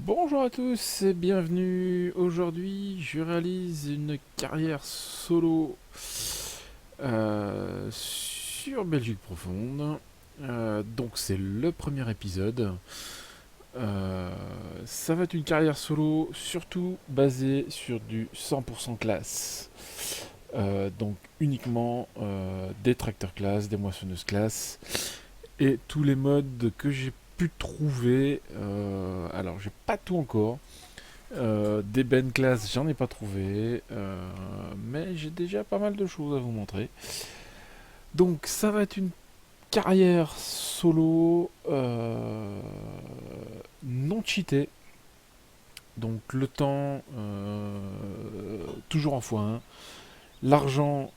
Bonjour à tous et bienvenue. Aujourd'hui, je réalise une carrière solo sur Belgique profonde. Donc c'est le premier épisode. Euh, Ça va être une carrière solo surtout basée sur du 100% classe. Donc uniquement des tracteurs classe, des moissonneuses classe et tous les modes que j'ai pu trouver. Alors j'ai pas tout encore. Des Ben Class, j'en ai pas trouvé, mais j'ai déjà pas mal de choses à vous montrer. Donc ça va être une carrière solo non cheatée. Donc le temps toujours en x1. L'argent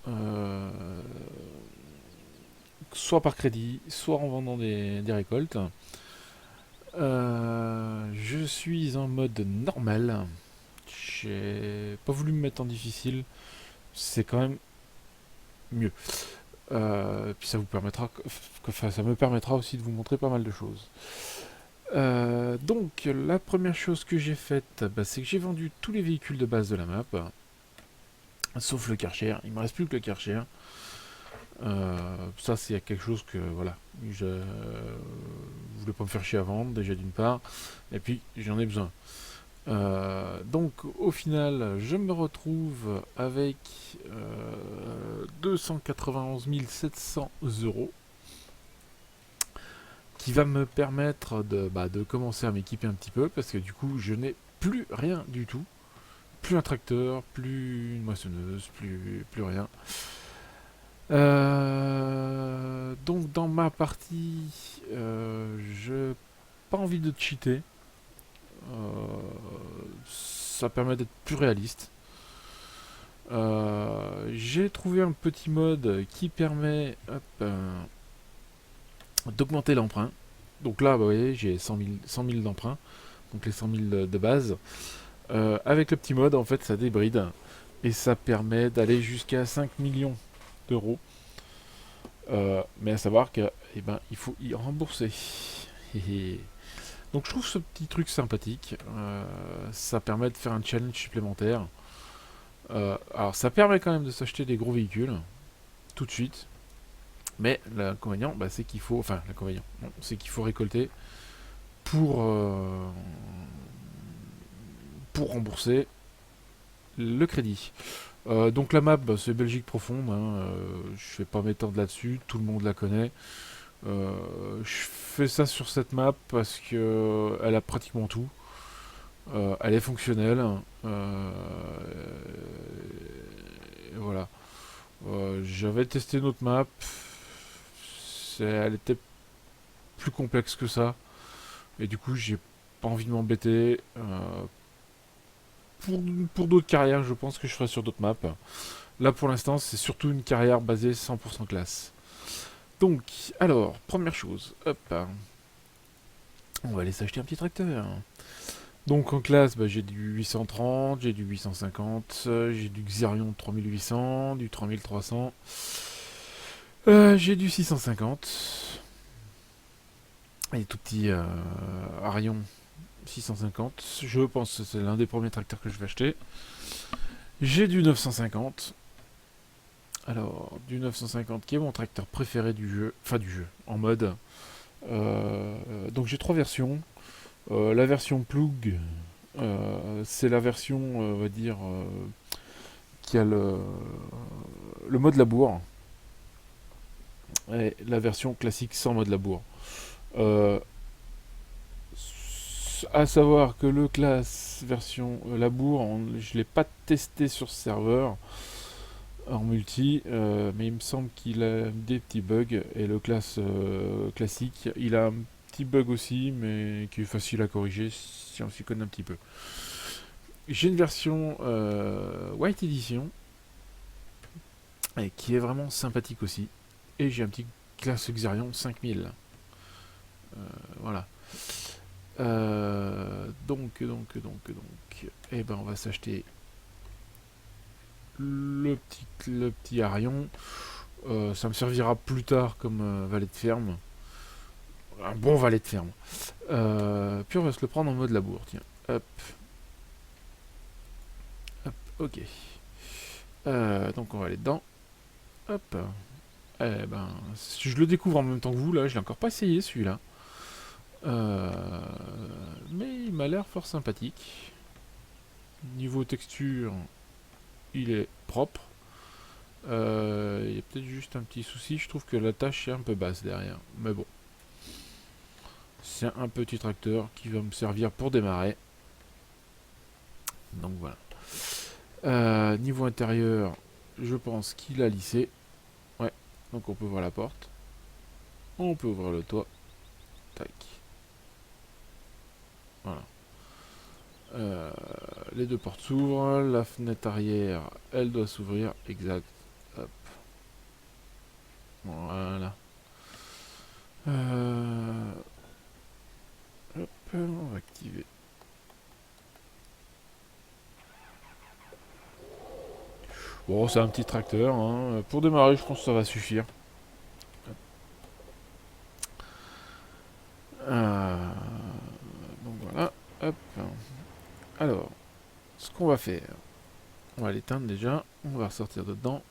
euh, soit par crédit, soit en vendant des récoltes. Je suis en mode normal. J'ai pas voulu me mettre en difficile. C'est quand même mieux. Puis ça vous permettra, enfin, ça me permettra aussi de vous montrer pas mal de choses. Donc la première chose que j'ai faite, bah, c'est que j'ai vendu tous les véhicules de base de la map, sauf le Karcher. Il me reste plus que le Karcher. Ça c'est quelque chose que voilà, je voulais pas me faire chier à vendre déjà d'une part, et puis j'en ai besoin. Donc au final, je me retrouve avec 291 700 euros qui va me permettre de commencer à m'équiper un petit peu parce que du coup je n'ai plus rien du tout. Plus un tracteur, plus une moissonneuse, plus rien. Donc dans ma partie, je pas envie de cheater. Ça permet d'être plus réaliste. J'ai trouvé un petit mode qui permet d'augmenter l'emprunt. Donc là, bah, vous voyez, j'ai 100 000 d'emprunt, donc les 100 000 de base. Avec le petit mode, en fait, ça débride et ça permet d'aller jusqu'à 5 millions d'euros. Mais à savoir que, eh ben, il faut y rembourser. Donc je trouve ce petit truc sympathique. Ça permet de faire un challenge supplémentaire. Alors ça permet quand même de s'acheter des gros véhicules tout de suite. Mais l'inconvénient, bah, c'est qu'il faut, enfin l'inconvénient, non, c'est qu'il faut récolter pour pour rembourser le crédit. Donc la map, bah, c'est Belgique profonde. Je vais pas m'étendre là-dessus, tout le monde la connaît. Je fais ça sur cette map parce que elle a pratiquement tout. Elle est fonctionnelle. Euh, voilà. J'avais testé notre map. Elle était plus complexe que ça. Et du coup, j'ai pas envie de m'embêter. Pour d'autres carrières, je pense que je ferai sur d'autres maps. Là, pour l'instant, c'est surtout une carrière basée 100% classe. Donc, alors, première chose, hop, on va aller s'acheter un petit tracteur. Donc en classe, bah, j'ai du 830, j'ai du 850, j'ai du Xerion 3800, du 3300, j'ai du 650, et tout petit Arion 650. Je pense que c'est l'un des premiers tracteurs que je vais acheter. J'ai du 950. Alors, du 950 qui est mon tracteur préféré du jeu, enfin du jeu, en mode. Donc j'ai trois versions. La version plug, c'est la version, on va dire, qui a le mode labour. Et la version classique sans mode labour. Euh, à savoir que le class version labour, je ne l'ai pas testé sur ce serveur en multi, mais il me semble qu'il a des petits bugs. Et le class classique, il a un petit bug aussi, mais qui est facile à corriger si on s'y connaît un petit peu. J'ai une version White Edition et qui est vraiment sympathique aussi. Et j'ai un petit classe Xerion 5000. Voilà. Et ben on va s'acheter le petit Arion. Ça me servira plus tard comme valet de ferme. Un bon valet de ferme. Puis on va se le prendre en mode labour, tiens. Hop. Hop, ok. Donc on va aller dedans. Hop. Eh ben, si je le découvre en même temps que vous, là, je l'ai encore pas essayé celui-là. Mais il m'a l'air fort sympathique. Niveau texture, il est propre. Il y a peut-être juste un petit souci, je trouve que la tâche est un peu basse derrière. Mais bon. C'est un petit tracteur qui va me servir pour démarrer. Donc voilà. Niveau intérieur, je pense qu'il a lissé. Ouais, donc on peut ouvrir la porte. On peut ouvrir le toit. Tac. Voilà. Les deux portes s'ouvrent. La fenêtre arrière, elle doit s'ouvrir. Exact. Hop. Voilà. Hop, on va activer. Bon, c'est un petit tracteur. Hein. Pour démarrer, je pense que ça va suffire. Donc voilà. Hop. Alors, ce qu'on va faire, on va l'éteindre déjà. On va ressortir dedans.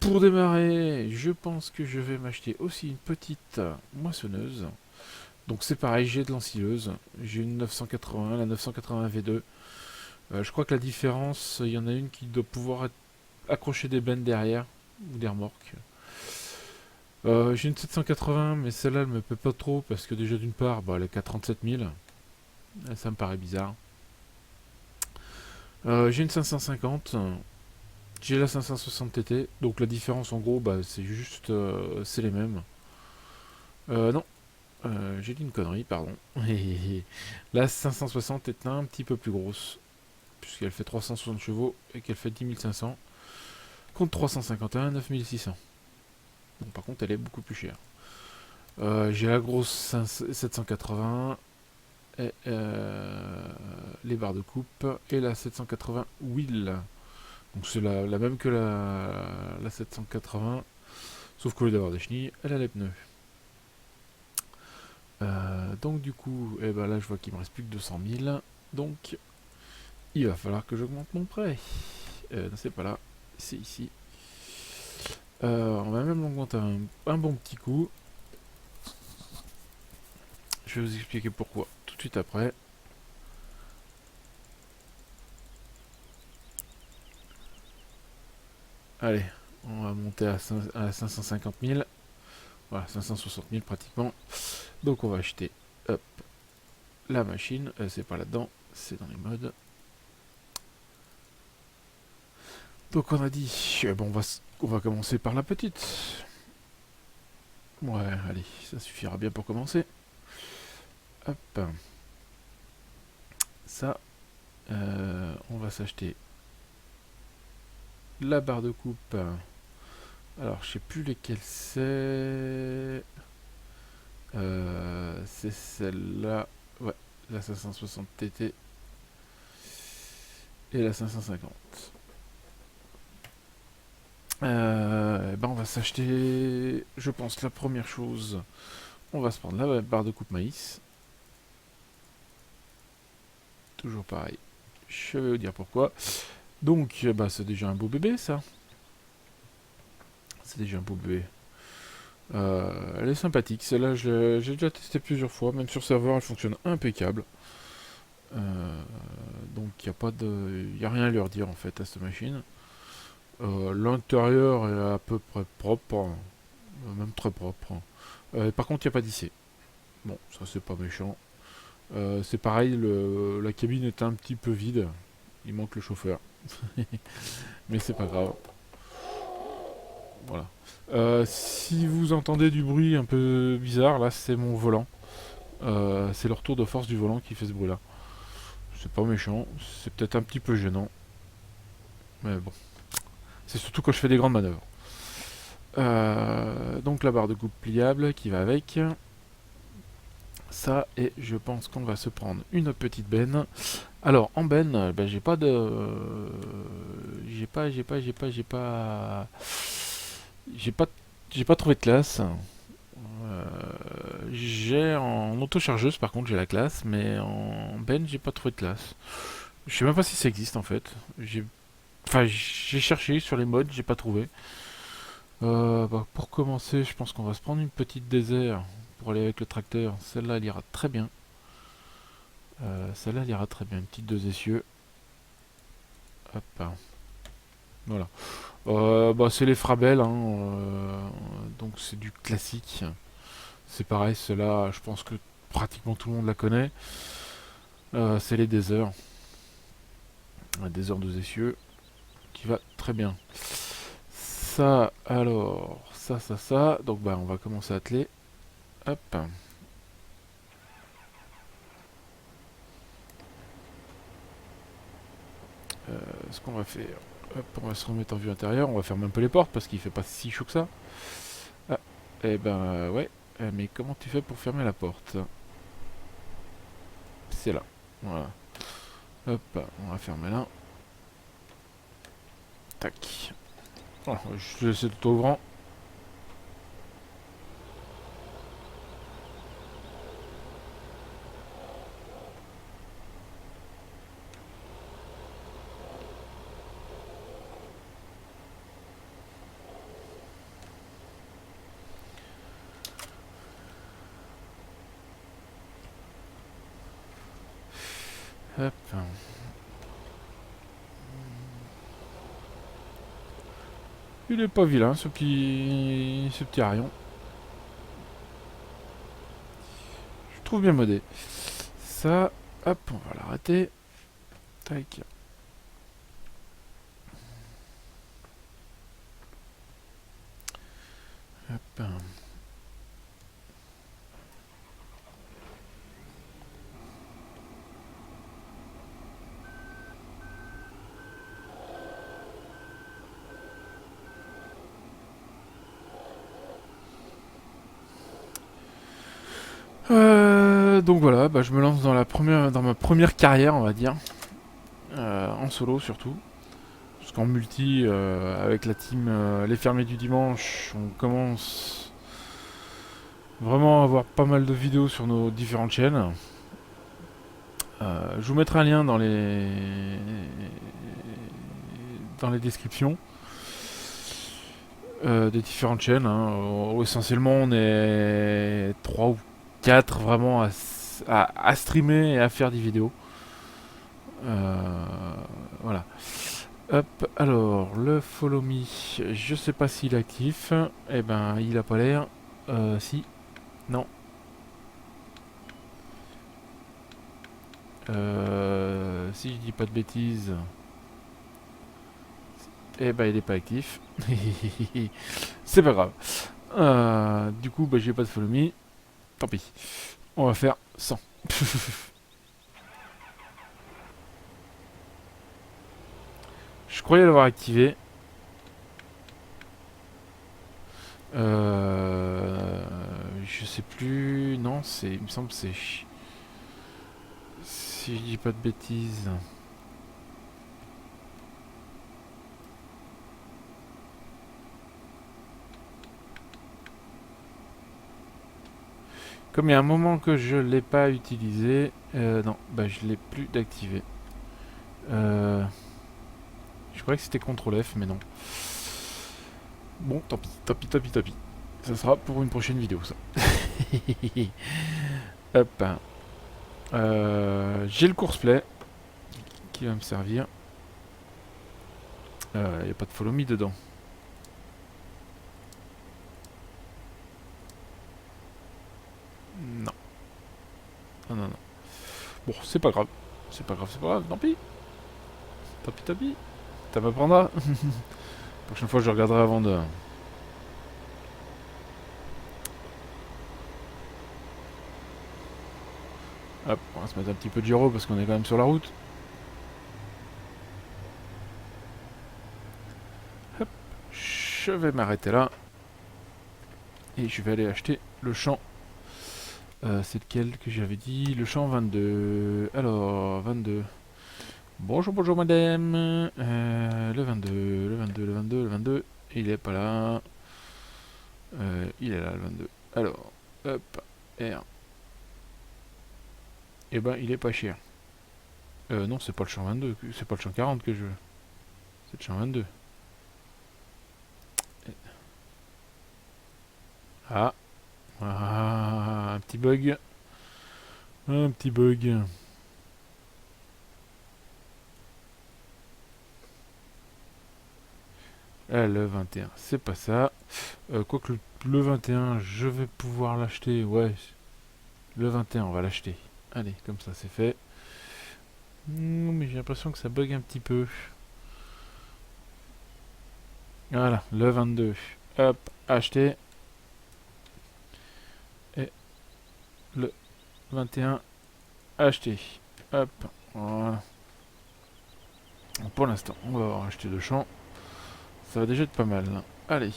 Pour démarrer, je pense que je vais m'acheter aussi une petite moissonneuse. Donc c'est pareil, j'ai de l'ensileuse. J'ai une 980, la 980 V2. Je crois que la différence, il y en a une qui doit pouvoir accrocher des bennes derrière, ou des remorques. J'ai une 780, mais celle-là, elle me plaît pas trop, parce que déjà d'une part, bah, elle est qu'à 37 000. Ça me paraît bizarre. J'ai une 550. J'ai la 560 TT, donc la différence en gros, bah, c'est juste, c'est les mêmes. Non, j'ai dit une connerie, pardon. La 560 est un petit peu plus grosse, puisqu'elle fait 360 chevaux et qu'elle fait 10 500, contre 351, 9600. Donc par contre, elle est beaucoup plus chère. J'ai la grosse 780, et, les barres de coupe, et la 780 wheel. Donc c'est la même que la 780, sauf qu'au lieu d'avoir des chenilles, elle a les pneus. Donc du coup, eh ben là je vois qu'il me reste plus que 200 000. Donc il va falloir que j'augmente mon prêt. Non, c'est pas là, c'est ici. On va même l'augmenter un bon petit coup. Je vais vous expliquer pourquoi tout de suite après. Allez, on va monter à 550 000. Voilà, 560 000 pratiquement. Donc on va acheter hop, la machine. C'est pas là-dedans, c'est dans les modes. Donc on a dit, bon, on va commencer par la petite. Ouais, allez, ça suffira bien pour commencer. Hop. Ça, on va s'acheter la barre de coupe. Alors, je sais plus lesquelles c'est. C'est celle-là. Ouais, la 560 TT et la 550. Ben on va s'acheter, je pense, la première chose. On va se prendre la barre de coupe maïs. Toujours pareil. Je vais vous dire pourquoi. Donc, bah, c'est déjà un beau bébé, ça. C'est déjà un beau bébé. Elle est sympathique. Celle-là, j'ai déjà testé plusieurs fois. Même sur serveur, elle fonctionne impeccable. Donc, il n'y a rien à leur dire, en fait, à cette machine. L'intérieur est à peu près propre. Même très propre. Par contre, il n'y a pas d'IC. Bon, ça, c'est pas méchant. C'est pareil, la cabine est un petit peu vide. Il manque le chauffeur. Mais c'est pas grave. Voilà. Si vous entendez du bruit un peu bizarre, là c'est mon volant. C'est le retour de force du volant qui fait ce bruit là. C'est pas méchant, c'est peut-être un petit peu gênant. Mais bon. C'est surtout quand je fais des grandes manœuvres. Donc la barre de coupe pliable qui va avec. Ça, et je pense qu'on va se prendre une petite benne. Alors en benne, ben, j'ai pas de. J'ai pas trouvé de classe. J'ai en auto-chargeuse, par contre, j'ai la classe, mais en bench, j'ai pas trouvé de classe. Je sais même pas si ça existe en fait. Enfin, j'ai cherché sur les modes, j'ai pas trouvé. Pour commencer, je pense qu'on va se prendre une petite désert pour aller avec le tracteur. Celle-là, elle ira très bien. Celle-là, elle ira très bien. Une petite deux essieux. Hop. Voilà. C'est les Frabel, hein, donc c'est du classique. C'est pareil, celle-là, je pense que pratiquement tout le monde la connaît. C'est les Desert. Un Desert deux essieux qui va très bien. Ça, alors, ça. Donc, on va commencer à atteler. Hop. Ce qu'on va faire. Hop, on va se remettre en vue intérieure. On va fermer un peu les portes parce qu'il fait pas si chaud que ça. Ah, ouais. Mais comment tu fais pour fermer la porte? C'est là. Voilà. Hop, on va fermer là. Tac. Voilà, je laisse tout ouvrant. Hop. Il est pas vilain ce petit rayon. Je trouve bien modé. Ça, hop, on va l'arrêter. Tac. Hop. Donc voilà, je me lance dans ma première carrière, on va dire, en solo surtout, parce qu'en multi, avec la team Les Fermiers du Dimanche, on commence vraiment à avoir pas mal de vidéos sur nos différentes chaînes. Je vous mettrai un lien dans les descriptions des différentes chaînes, hein. Essentiellement, on est 3 ou 4 vraiment à streamer et à faire des vidéos. Voilà. Hop, alors, le follow me, je sais pas s'il est actif. Eh ben, il a pas l'air. Si, non. Si je dis pas de bêtises, eh ben, il est pas actif. C'est pas grave. Du coup, j'ai pas de follow me. Tant pis. On va faire 100. Je croyais l'avoir activé. Je sais plus. Non, il me semble que c'est. Si je dis pas de bêtises. Comme il y a un moment que je l'ai pas utilisé, non, je l'ai plus d'activer. Je croyais que c'était CTRL F, mais non. Bon, tant pis. Ça sera pour une prochaine vidéo, ça. Hop. J'ai le courseplay qui va me servir. Il n'y a pas de follow me dedans. Non. Non. Bon, c'est pas grave. Tant pis. Tant pis. Ça m'apprendra. La prochaine fois, je regarderai avant de. Hop, on va se mettre un petit peu de gyro parce qu'on est quand même sur la route. Hop, je vais m'arrêter là. Et je vais aller acheter le champ. C'est lequel que j'avais dit? Le champ 22. Alors, 22. Bonjour madame. Le 22. Il est pas là. Il est là, le 22. Alors, hop. R. Et ben il est pas cher. Non, c'est pas le champ 22, c'est pas le champ 40 que je veux. C'est le champ 22. Ah, ah, un petit bug. Un petit bug. Ah, le 21, c'est pas ça. Quoique le 21, je vais pouvoir l'acheter. Ouais, le 21, on va l'acheter. Allez, comme ça, c'est fait. Mais j'ai l'impression que ça bug un petit peu. Voilà, le 22. Hop, acheter. Et le 21, acheter. Hop, voilà. Pour l'instant, on va avoir acheté 2 champs. Ça va déjà être pas mal. Allez.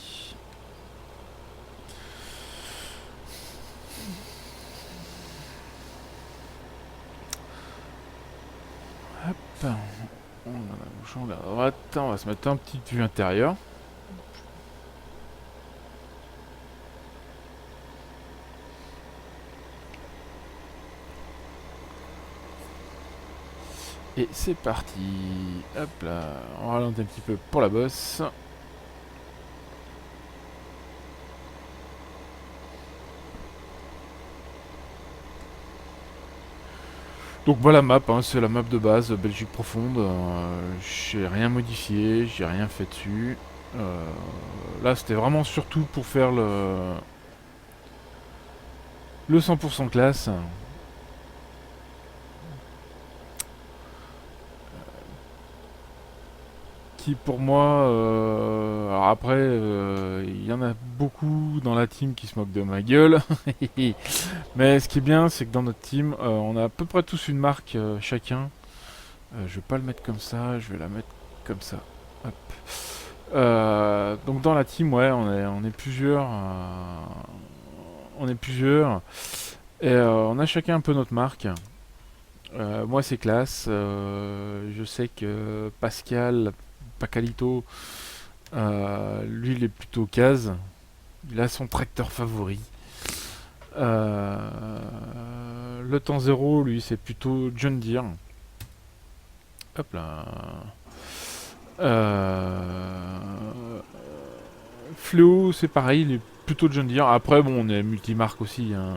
Hop. On a un champ à droite. On va se mettre un petit vue intérieur. Et c'est parti. Hop là. On ralentit un petit peu pour la bosse. Donc bah la map, hein, c'est la map de base, Belgique profonde. J'ai rien modifié, j'ai rien fait dessus. Là c'était vraiment surtout pour faire le 100% classe. Qui pour moi, alors après, il y en a beaucoup dans la team qui se moquent de ma gueule. Mais ce qui est bien, c'est que dans notre team, on a à peu près tous une marque chacun. Je vais pas le mettre comme ça, je vais la mettre comme ça. Hop. Donc dans la team, ouais, on est plusieurs. On est plusieurs. Et on a chacun un peu notre marque. Moi c'est classe. Je sais que Pascal, Pacalito, lui il est plutôt case. Il a son tracteur favori. Le temps zéro, lui c'est plutôt John Deere. Hop là. Fléau c'est pareil, il est plutôt John Deere. Après bon on est multimarque aussi. Hein.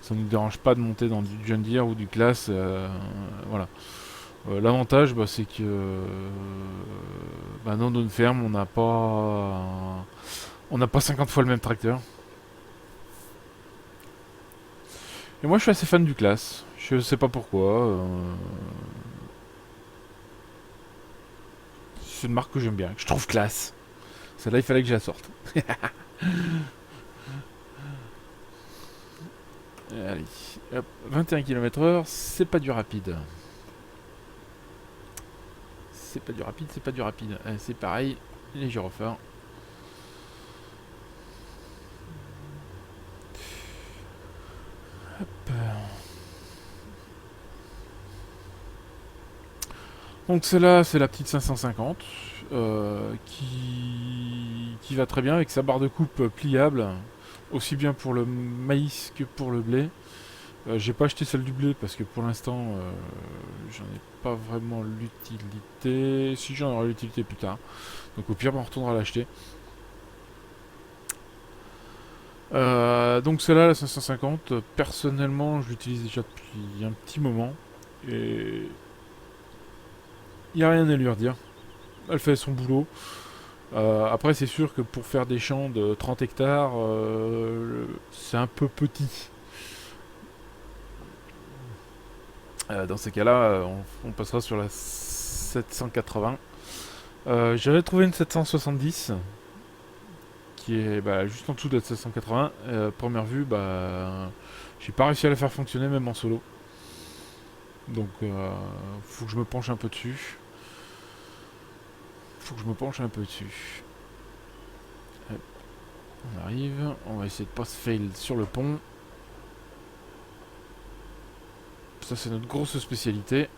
Ça ne nous dérange pas de monter dans du John Deere ou du classe. Voilà. L'avantage, bah, c'est que bah, dans notre ferme, on n'a pas 50 fois le même tracteur. Et moi, je suis assez fan du classe. Je sais pas pourquoi. C'est une marque que j'aime bien, que je trouve classe. Celle-là, il fallait que je la sorte. Allez, hop, 21 km/h, c'est pas du rapide. C'est pas du rapide, c'est pas du rapide. C'est pareil, les gyrophares. Donc celle-là, c'est la petite 550 qui va très bien avec sa barre de coupe pliable, aussi bien pour le maïs que pour le blé. J'ai pas acheté celle du blé parce que pour l'instant, j'en ai pas vraiment l'utilité. Si j'en aurai l'utilité plus tard. Donc au pire, on retournera l'acheter. Donc celle-là, la 550, personnellement, je l'utilise déjà depuis un petit moment. Et il n'y a rien à lui redire. Elle fait son boulot. Après, c'est sûr que pour faire des champs de 30 hectares, c'est un peu petit. Dans ces cas-là, on passera sur la 780. J'avais trouvé une 770 qui est bah, juste en dessous de la 780. Première vue, bah, j'ai pas réussi à la faire fonctionner même en solo. Donc, faut que je me penche un peu dessus. On arrive, on va essayer de pas se fail sur le pont. Ça c'est notre grosse spécialité.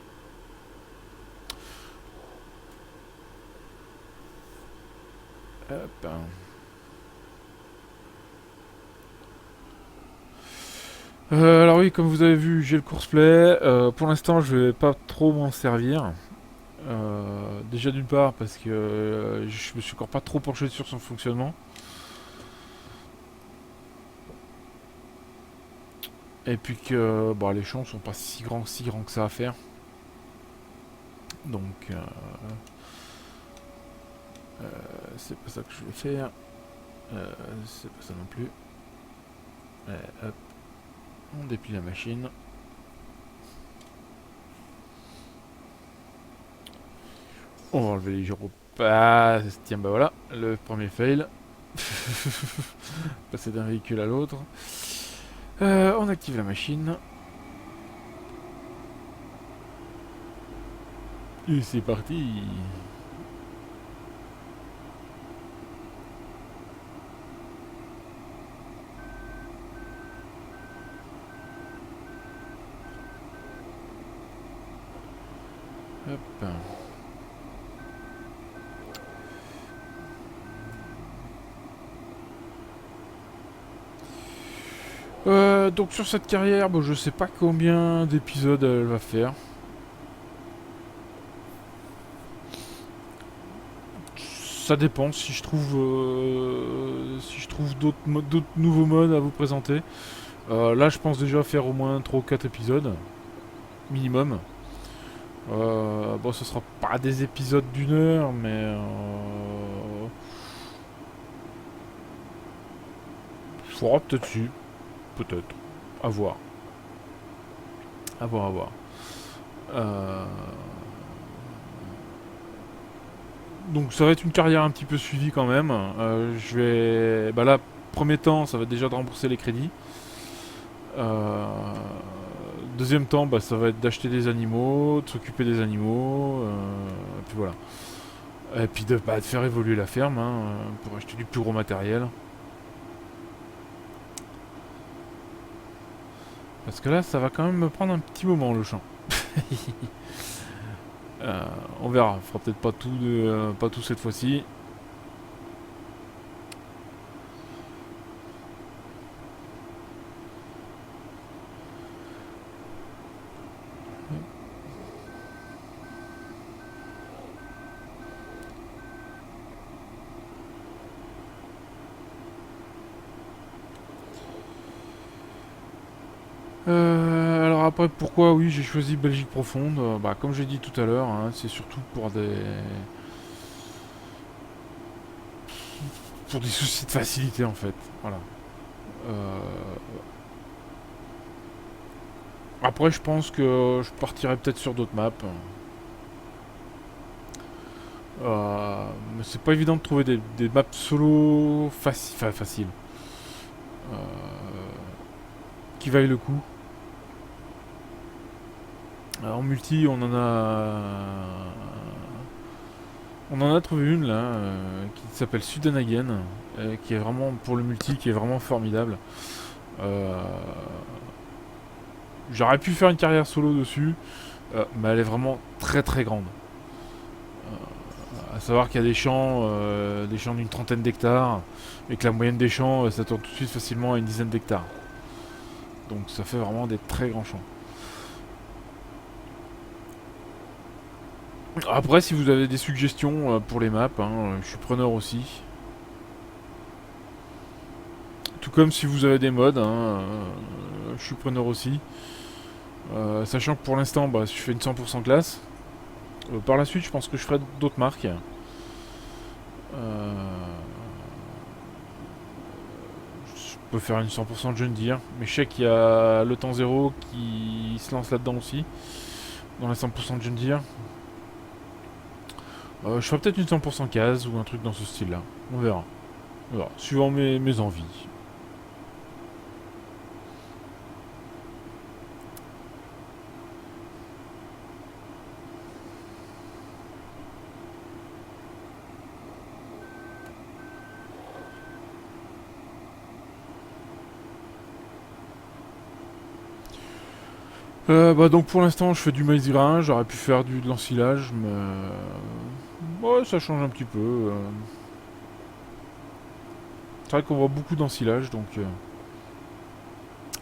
Hop. Alors oui, comme vous avez vu, j'ai le courseplay. Pour l'instant, je vais pas trop m'en servir. Déjà d'une part parce que je me suis encore pas trop penché sur son fonctionnement. Et puis que bon, les champs sont pas si grands que ça à faire. Donc c'est pas ça que je vais faire. C'est pas ça non plus. Hop, on déplie la machine. On va enlever les gyros. Ah, tiens, bah voilà, le premier fail. Passer d'un véhicule à l'autre. On active la machine. Et c'est parti. Hop. Donc sur cette carrière, bon, je sais pas combien d'épisodes elle va faire. Ça dépend si je trouve d'autres nouveaux modes à vous présenter. Là, je pense déjà faire au moins 3 ou 4 épisodes minimum. Bon, ce sera pas des épisodes d'une heure, mais je ferai peut-être su, peut-être, à voir, à voir, à voir. Euh, Donc ça va être une carrière un petit peu suivie quand même. Je vais, bah là, premier temps, ça va déjà de rembourser les crédits. Euh, Deuxième temps, bah, ça va être d'acheter des animaux, de s'occuper des animaux, et puis voilà. Et puis de faire évoluer la ferme pour acheter du plus gros matériel. Parce que là, ça va quand même me prendre un petit moment le champ. Euh, on verra, on fera peut-être pas tout cette fois-ci. Alors après, pourquoi oui j'ai choisi Belgique profonde bah, comme j'ai dit tout à l'heure, c'est surtout pour des soucis de facilité en fait. Voilà. Euh, Après, je pense que je partirai peut-être sur d'autres maps. Mais c'est pas évident de trouver des maps solo faciles. Euh, qui vaillent le coup. En multi, on en a trouvé une là, qui s'appelle Sudenhagen, qui est vraiment pour le multi, qui est vraiment formidable. Euh, J'aurais pu faire une carrière solo dessus, mais elle est vraiment très très grande. À savoir qu'il y a des champs d'une trentaine d'hectares, et que la moyenne des champs, ça tourne tout de suite facilement à une dizaine d'hectares. Donc ça fait vraiment des très grands champs. Après, si vous avez des suggestions pour les maps, je suis preneur aussi. Tout comme si vous avez des mods, je suis preneur aussi. Sachant que pour l'instant, bah, je fais une 100% classe. Par la suite, je pense que je ferai d'autres marques. Je peux faire une 100% de John Deere, mais je sais qu'il y a le temps zéro qui se lance là-dedans aussi, dans la 100% de John Deere. Je ferai peut-être une 100% case ou un truc dans ce style-là. On verra. On verra. Suivant mes envies. Bah donc pour l'instant je fais du maïs grain, j'aurais pu faire de l'ensilage, mais ouais, ça change un petit peu. C'est vrai qu'on voit beaucoup d'ensilage, donc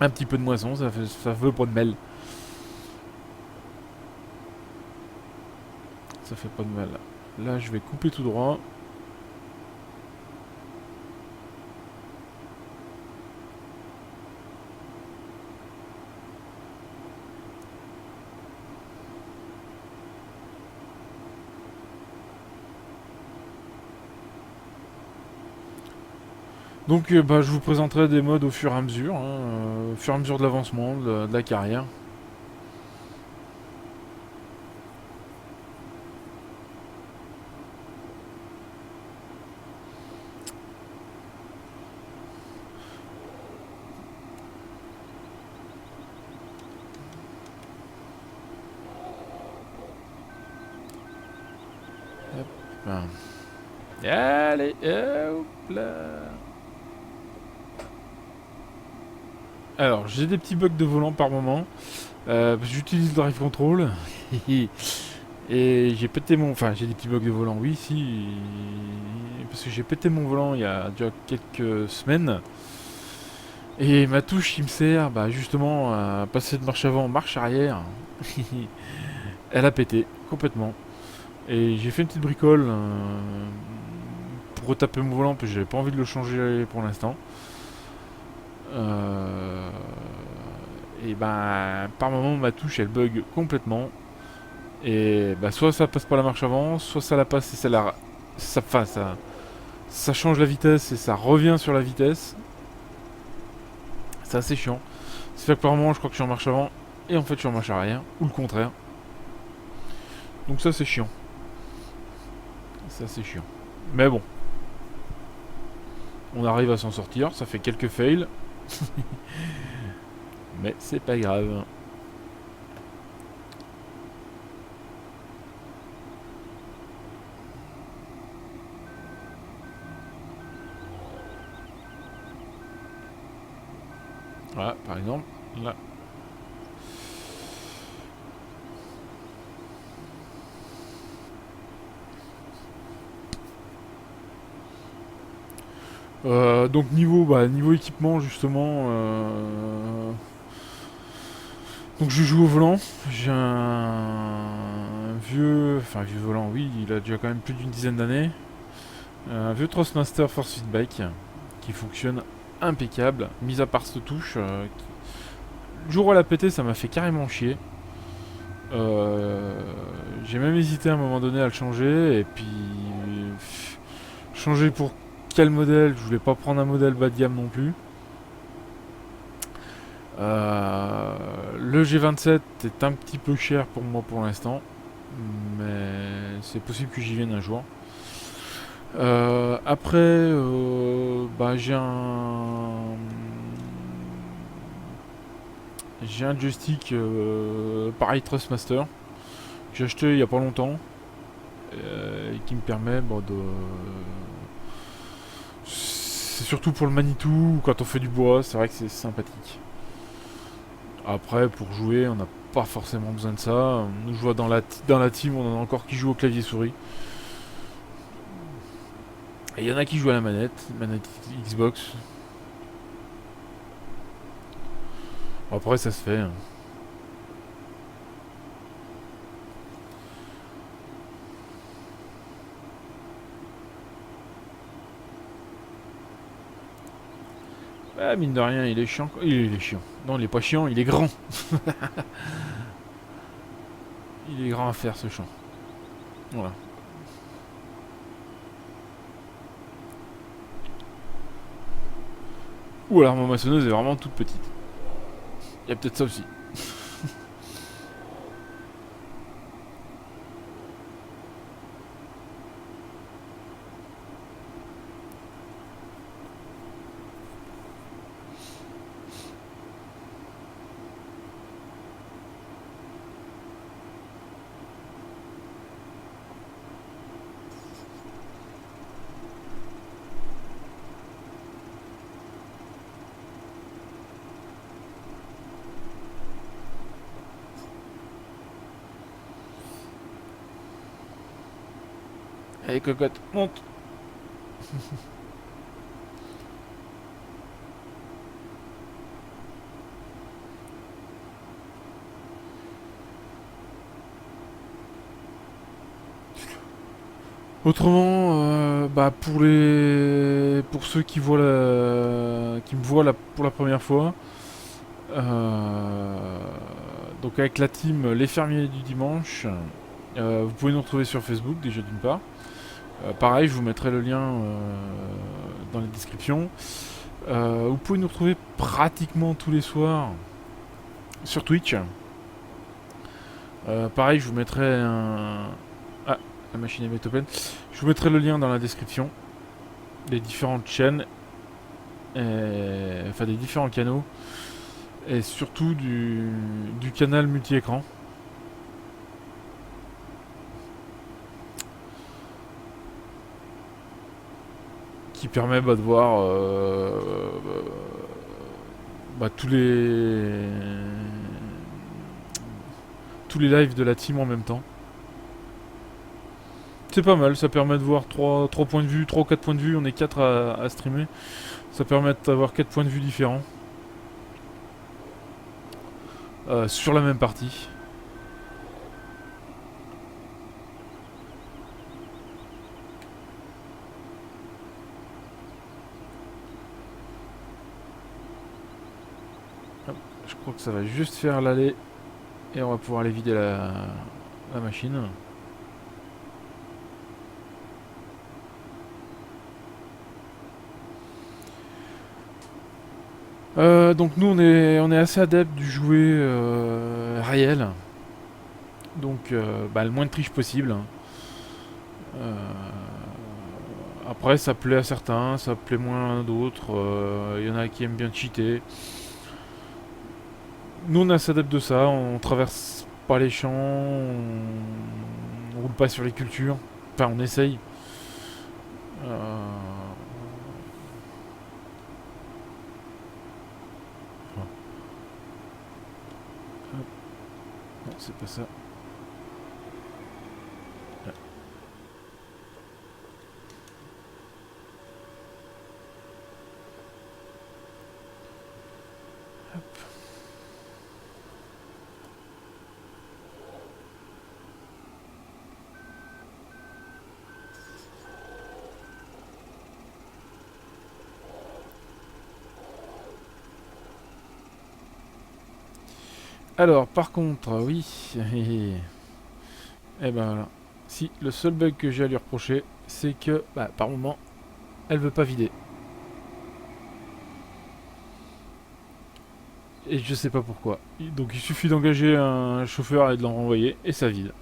Un petit peu de moisson, ça veut pas de mêle. Ça fait pas de mal. Là, je vais couper tout droit. Donc, bah, je vous présenterai des modes au fur et à mesure, hein, au fur et à mesure de l'avancement de la carrière. Hop. Allez, hop là. Alors, j'ai des petits bugs de volant par moment. Parce que j'utilise le drive control. Et j'ai pété mon... Enfin, j'ai des petits bugs de volant, oui, si. Parce que j'ai pété mon volant il y a déjà quelques semaines. Et ma touche qui me sert, bah, justement, à passer de marche avant en marche arrière, elle a pété complètement. Et j'ai fait une petite bricole pour retaper mon volant, parce que j'avais pas envie de le changer pour l'instant. Euh, et ben, par moment, ma touche elle bug complètement. Et bah, soit ça passe pas la marche avant, soit ça la passe et ça change la vitesse et ça revient sur la vitesse. C'est assez chiant. Ça fait que par moment, je crois que je suis en marche avant et en fait, je suis en marche arrière, ou le contraire. Donc ça, c'est chiant. Ça, c'est chiant. Mais bon, on arrive à s'en sortir. Ça fait quelques fails, mais c'est pas grave. Voilà, par exemple, là. Donc niveau équipement justement, donc je joue au volant. J'ai enfin vieux volant, oui, il a déjà quand même plus d'une dizaine d'années. Un vieux Thrustmaster Force Feedback qui fonctionne impeccable, mis à part cette touche. Le jour où elle a pété, ça m'a fait carrément chier. J'ai même hésité à un moment donné à le changer, et puis changer pour quel modèle? Je voulais pas prendre un modèle bas de gamme non plus. Le G27 est un petit peu cher pour moi pour l'instant, mais c'est possible que j'y vienne un jour. Après, bah, j'ai un joystick pareil Trustmaster que j'ai acheté il y a pas longtemps et qui me permet c'est surtout pour le Manitou quand on fait du bois, c'est vrai que c'est sympathique. Après, pour jouer, on n'a pas forcément besoin de ça. Nous, je vois dans la team, on en a encore qui jouent au clavier souris. Et il y en a qui jouent à la manette Xbox. Après, ça se fait, hein. Ah, mine de rien, il est chiant. Il est chiant. Non, il est pas chiant, il est grand. Il est grand à faire ce champ. Voilà. Ou alors ma moissonneuse est vraiment toute petite. Il y a peut-être ça aussi. Allez, cocotte, monte. Autrement, pour ceux qui qui me voient pour la première fois, euh, donc avec la team Les Fermiers du Dimanche, vous pouvez nous retrouver sur Facebook déjà d'une part. Pareil, je vous mettrai le lien dans la description. Vous pouvez nous retrouver pratiquement tous les soirs sur Twitch. Pareil, je vous mettrai un... Ah, la machine est bientôt pleine. Je vous mettrai le lien dans la description des différentes chaînes, enfin des différents canaux, et surtout du canal multi-écran. Qui permet de voir tous les lives de la team en même temps. C'est pas mal, ça permet de voir 3 points de vue, 3 ou 4 points de vue, on est 4 à streamer. Ça permet d'avoir 4 points de vue différents sur la même partie. Hop, je crois que ça va juste faire l'aller et on va pouvoir aller vider la machine. Donc nous on est assez adepte du jouet réel. Donc le moins de triche possible. Après ça plaît à certains, ça plaît moins à d'autres. Il y en a qui aiment bien cheater. Nous on est assez adepte de ça, on traverse pas les champs, on roule pas sur les cultures. Enfin on essaye. Euh, Non, c'est pas ça. Alors, par contre, oui. Eh ben voilà. Si, le seul bug que j'ai à lui reprocher, c'est que, par moment, elle veut pas vider. Et je sais pas pourquoi. Donc il suffit d'engager un chauffeur et de l'en renvoyer, et ça vide.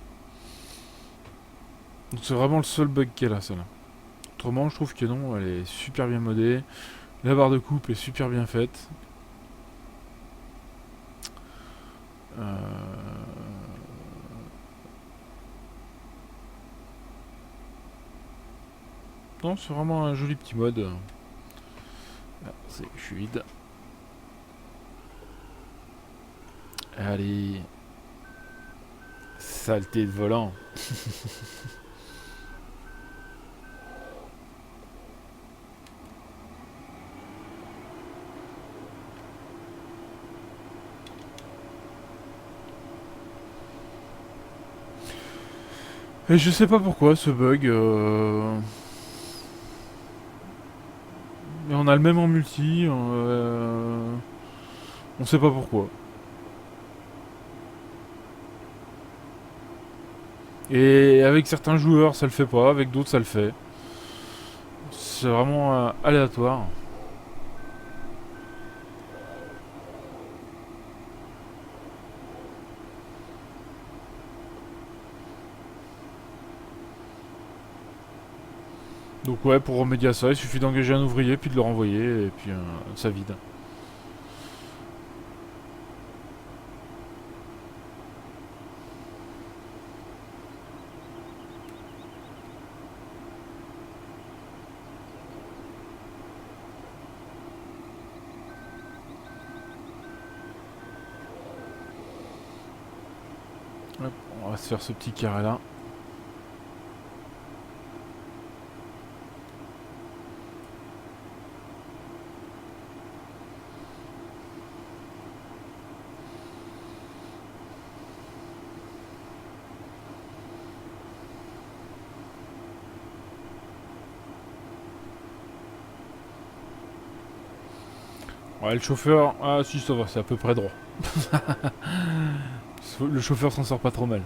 Donc c'est vraiment le seul bug qu'elle a, celle-là. Autrement, je trouve que non, elle est super bien modée. La barre de coupe est super bien faite. Euh, Non, c'est vraiment un joli petit mode. Ah, je suis vide. Allez. Saleté de volant. Et je sais pas pourquoi ce bug. Mais on a le même en multi. On sait pas pourquoi. Et avec certains joueurs ça le fait pas, avec d'autres ça le fait. C'est vraiment aléatoire. Donc ouais, pour remédier à ça, il suffit d'engager un ouvrier, puis de le renvoyer, et puis ça vide. Hop, on va se faire ce petit carré là. Ouais, le chauffeur, ah si ça va, c'est à peu près droit. Le chauffeur s'en sort pas trop mal.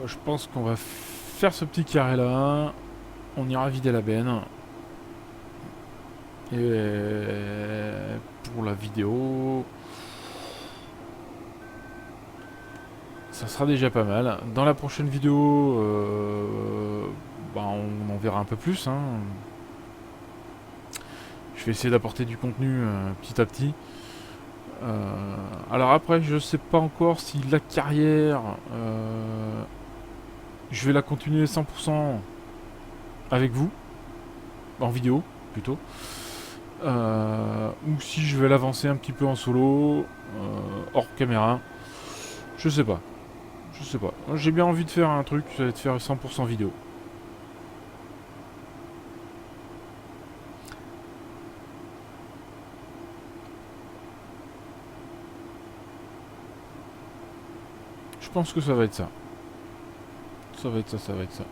Je pense qu'on va faire ce petit carré là. On ira vider la benne. Et pour la vidéo, ça sera déjà pas mal. Dans la prochaine vidéo, bah, on en verra un peu plus. Hein. Je vais essayer d'apporter du contenu petit à petit. Alors après, je sais pas encore si la carrière, je vais la continuer 100% avec vous, en vidéo plutôt. Ou si je vais l'avancer un petit peu en solo, hors caméra. Je sais pas. Je sais pas. J'ai bien envie de faire un truc, ça va être faire 100% vidéo. Je pense que ça va être ça. Ça va être ça, ça va être ça.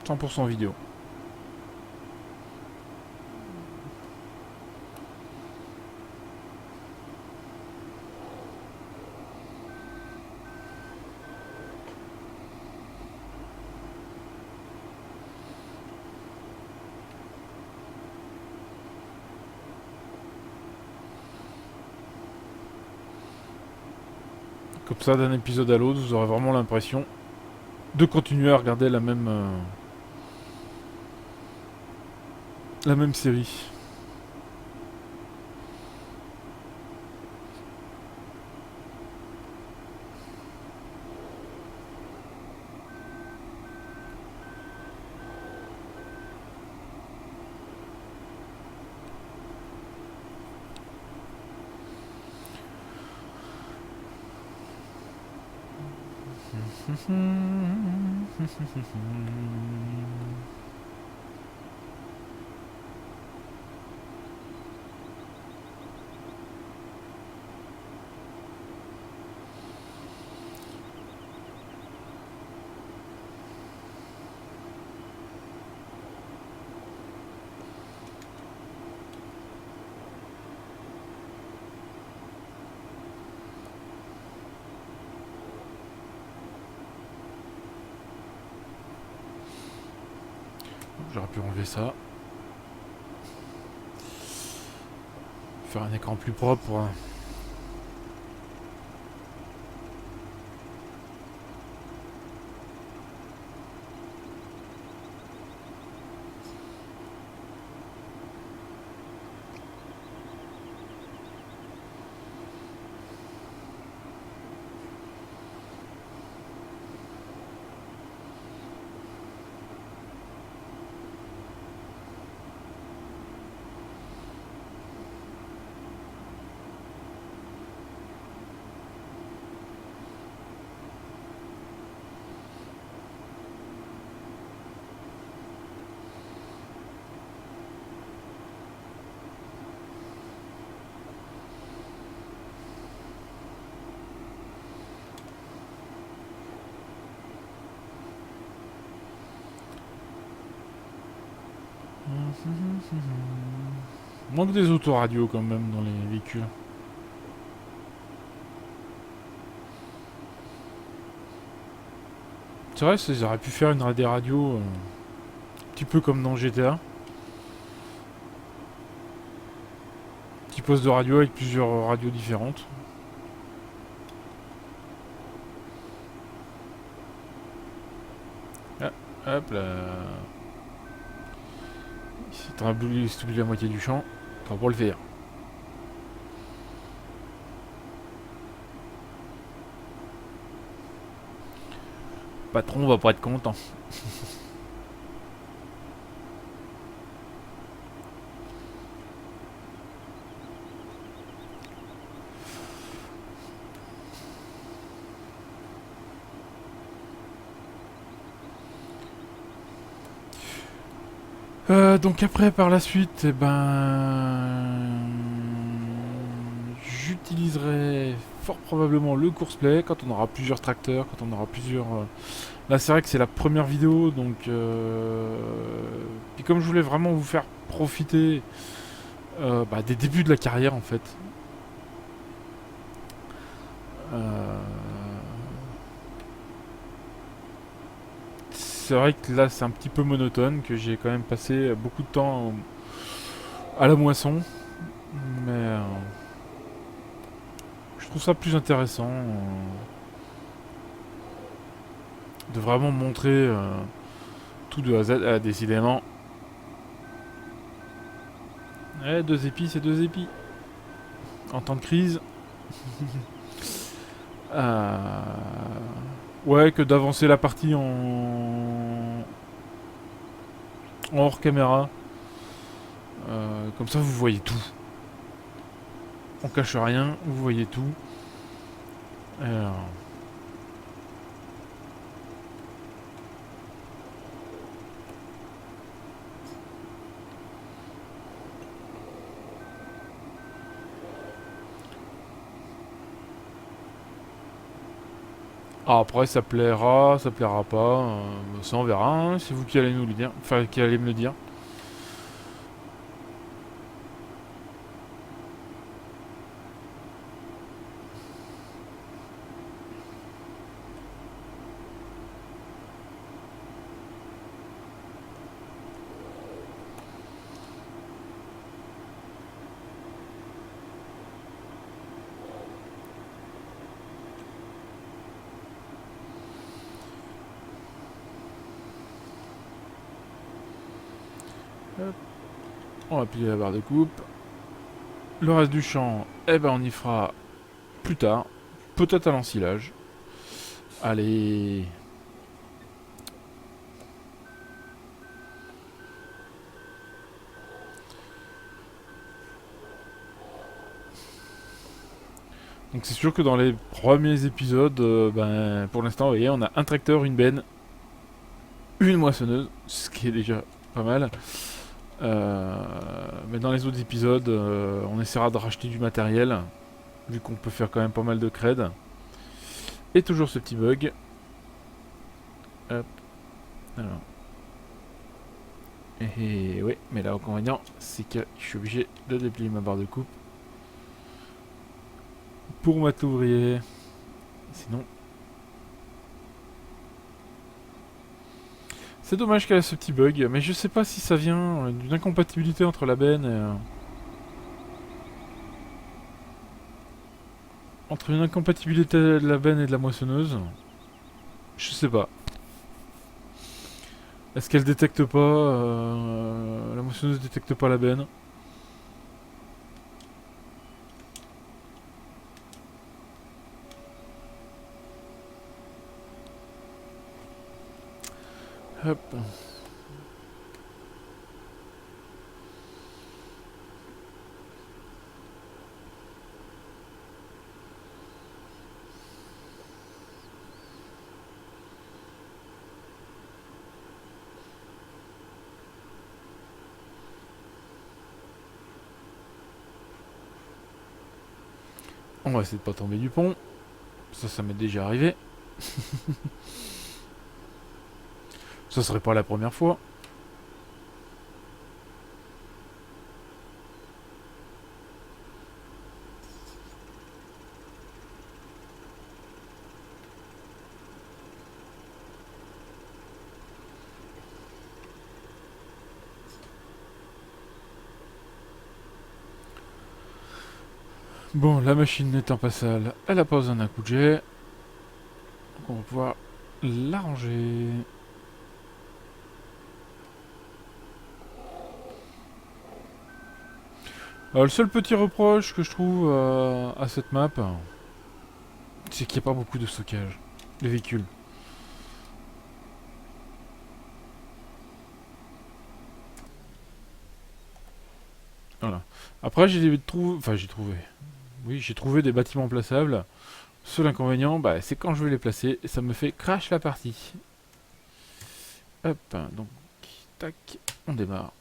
100% vidéo. Comme ça, d'un épisode à l'autre, vous aurez vraiment l'impression de continuer à regarder la même série. J'aurais pu enlever ça. Faire un écran plus propre pour manque des autoradios quand même dans les véhicules. C'est vrai, ils auraient pu faire des radios un petit peu comme dans GTA. Petit poste de radio avec plusieurs radios différentes. Ah, hop là. Si t'oublies la moitié du champ, t'auras pas le faire. Patron va pas être content. Donc après, par la suite, eh ben, j'utiliserai fort probablement le courseplay quand on aura plusieurs tracteurs, quand on aura plusieurs. Là, c'est vrai que c'est la première vidéo, donc. Puis comme je voulais vraiment vous faire profiter des débuts de la carrière, en fait. Euh, C'est vrai que là, c'est un petit peu monotone, que j'ai quand même passé beaucoup de temps à la moisson, mais je trouve ça plus intéressant de vraiment montrer tout de A à Z. Ah, décidément. Deux épis, c'est deux épis. En temps de crise. Euh, Ouais, que d'avancer la partie en hors caméra. Comme ça, vous voyez tout. On cache rien, vous voyez tout. Alors, après, ça plaira, ça plaira pas. Ça, on verra. Hein, c'est vous qui allez nous le dire. Enfin, qui allez me le dire. Hop. On va plier la barre de coupe. Le reste du champ, eh ben, on y fera plus tard. Peut-être à l'ensilage. Allez. Donc c'est sûr que dans les premiers épisodes, pour l'instant, vous voyez, on a un tracteur, une benne, une moissonneuse, ce qui est déjà pas mal. Mais dans les autres épisodes, on essaiera de racheter du matériel, vu qu'on peut faire quand même pas mal de cred. Et toujours ce petit bug. Hop. Alors. Et oui, mais l'inconvénient, c'est que je suis obligé de déplier ma barre de coupe pour mettre l'ouvrier. Sinon, c'est dommage qu'elle ait ce petit bug, mais je sais pas si ça vient d'une incompatibilité entre la benne et, entre une incompatibilité de la benne et de la moissonneuse. Je sais pas. Est-ce qu'elle détecte pas la moissonneuse détecte pas la benne? Hop. On va essayer de pas tomber du pont. Ça m'est déjà arrivé. Ça serait pas la première fois. Bon, la machine n'étant pas sale, elle a pas besoin d'un coup de jet. Donc on va pouvoir l'arranger. Le seul petit reproche que je trouve à cette map, c'est qu'il n'y a pas beaucoup de stockage. Les véhicules. Voilà. Après, j'ai trouvé... Enfin, j'ai trouvé... Oui, j'ai trouvé des bâtiments plaçables. Seul inconvénient, bah, c'est quand je vais les placer, ça me fait crash la partie. Hop, donc, tac, on démarre.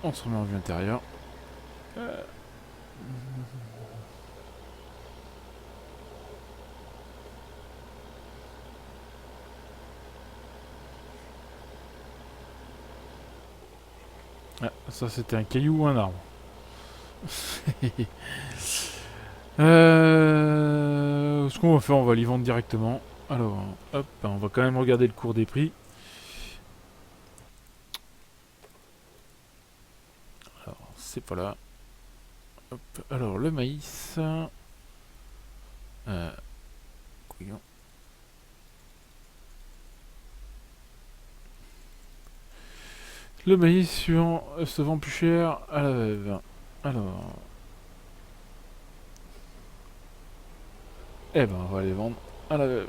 On se remet en vue intérieure. Euh, Ah, ça c'était un caillou ou un arbre. Ce qu'on va faire, on va l'y vendre directement. Alors, hop, on va quand même regarder le cours des prix. Alors, c'est pas là. Hop, alors, le maïs. Couillon. Le maïs suivant se vend plus cher à la veuve. Alors, eh ben, on va les vendre à la veuve.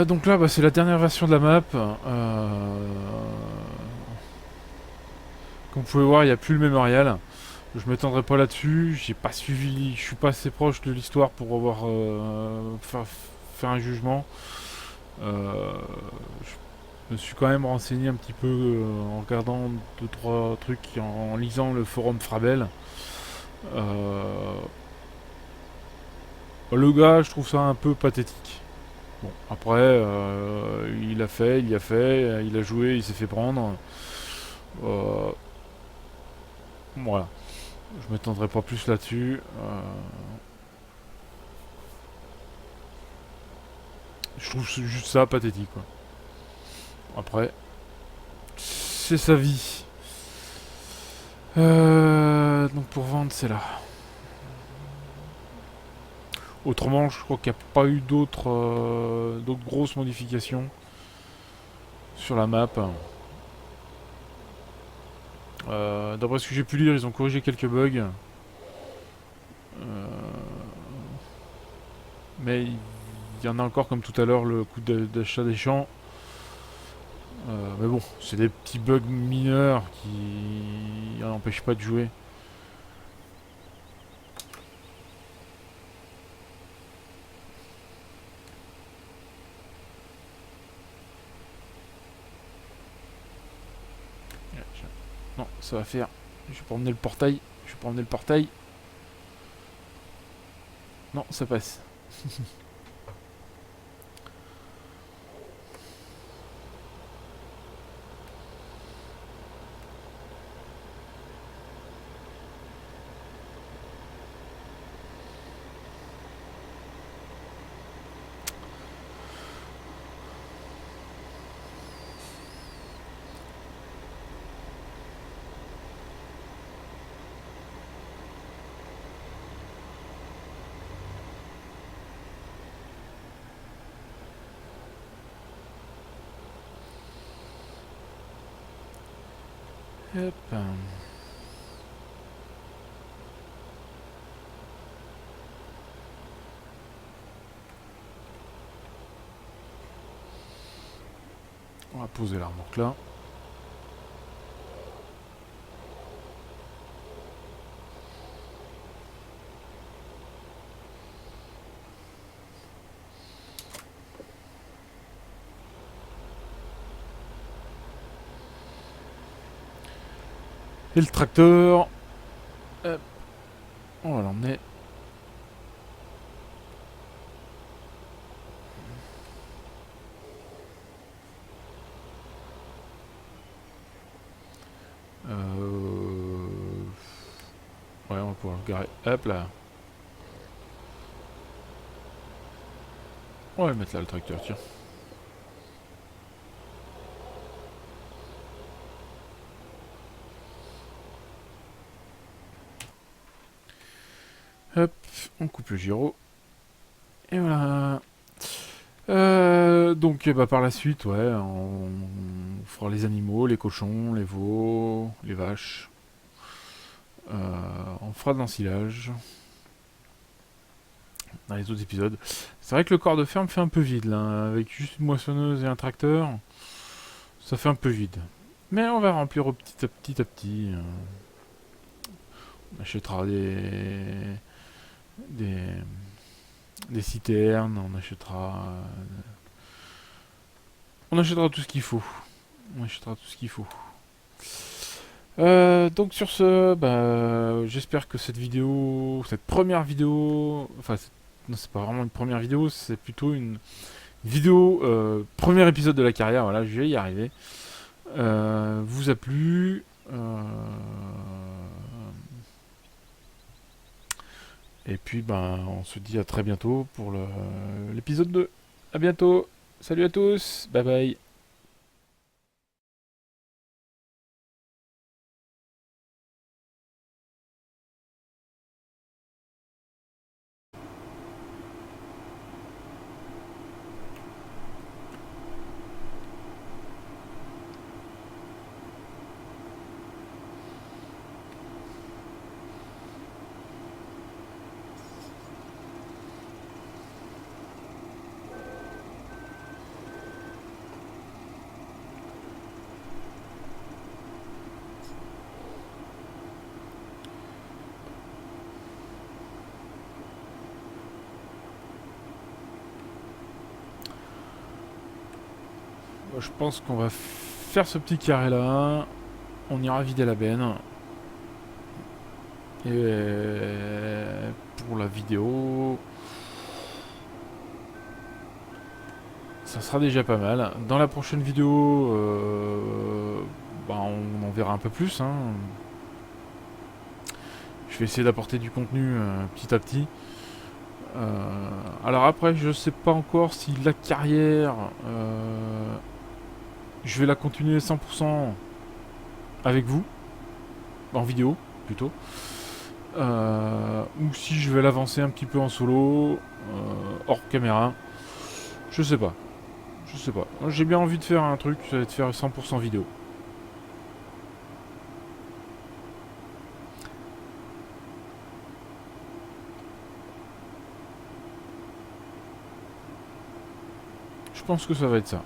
Donc là, bah, c'est la dernière version de la map. Comme vous pouvez voir, il n'y a plus le mémorial. Je m'étendrai pas là-dessus. J'ai pas suivi, je suis pas assez proche de l'histoire pour avoir faire un jugement. Je me suis quand même renseigné un petit peu en regardant deux trois trucs, en lisant le forum Frabel. Euh, le gars, je trouve ça un peu pathétique. Bon, après, il a fait, il y a fait, il a joué, il s'est fait prendre. Euh, voilà. Je m'étendrai pas plus là-dessus. Je trouve juste ça pathétique, quoi. Après, c'est sa vie. Donc pour vendre, c'est là. Autrement, je crois qu'il n'y a pas eu d'autres grosses modifications sur la map. D'après ce que j'ai pu lire, ils ont corrigé quelques bugs. Mais il y en a encore, comme tout à l'heure, le coup d'achat des champs. Mais bon, c'est des petits bugs mineurs qui n'empêchent pas de jouer. Non, ça va faire. Je vais pas emmener le portail. Je vais pas emmener le portail. Non, ça passe. Hop. On va poser la remorque là. Et le tracteur. Hop. On va l'emmener. Ouais, on va pouvoir le garer. Hop là. On va le mettre là, le tracteur, tiens. Hop, on coupe le gyro. Et voilà. Donc bah, par la suite, ouais, on fera les animaux, les cochons, les veaux, les vaches. On fera de l'ensilage dans les autres épisodes. C'est vrai que le corps de ferme fait un peu vide là, hein, avec juste une moissonneuse et un tracteur, ça fait un peu vide. Mais on va remplir au petit à petit. On achètera des, des citernes, on achètera tout ce qu'il faut. On achètera tout ce qu'il faut. Donc sur ce, bah, j'espère que cette première vidéo, enfin, non, c'est pas vraiment une première vidéo, c'est plutôt une vidéo, premier épisode de la carrière, voilà, je vais y arriver, vous a plu. Et puis, ben, on se dit à très bientôt pour l'épisode 2. À bientôt, salut à tous, bye bye. Je pense qu'on va faire ce petit carré là. On ira vider la benne. Et pour la vidéo, ça sera déjà pas mal. Dans la prochaine vidéo, bah, on en verra un peu plus. Hein. Je vais essayer d'apporter du contenu petit à petit. Alors après, je sais pas encore si la carrière, je vais la continuer 100% avec vous, en vidéo plutôt, ou si je vais l'avancer un petit peu en solo, hors caméra. Je sais pas. Je sais pas. J'ai bien envie de faire un truc, ça va être de faire 100% vidéo. Je pense que ça va être ça.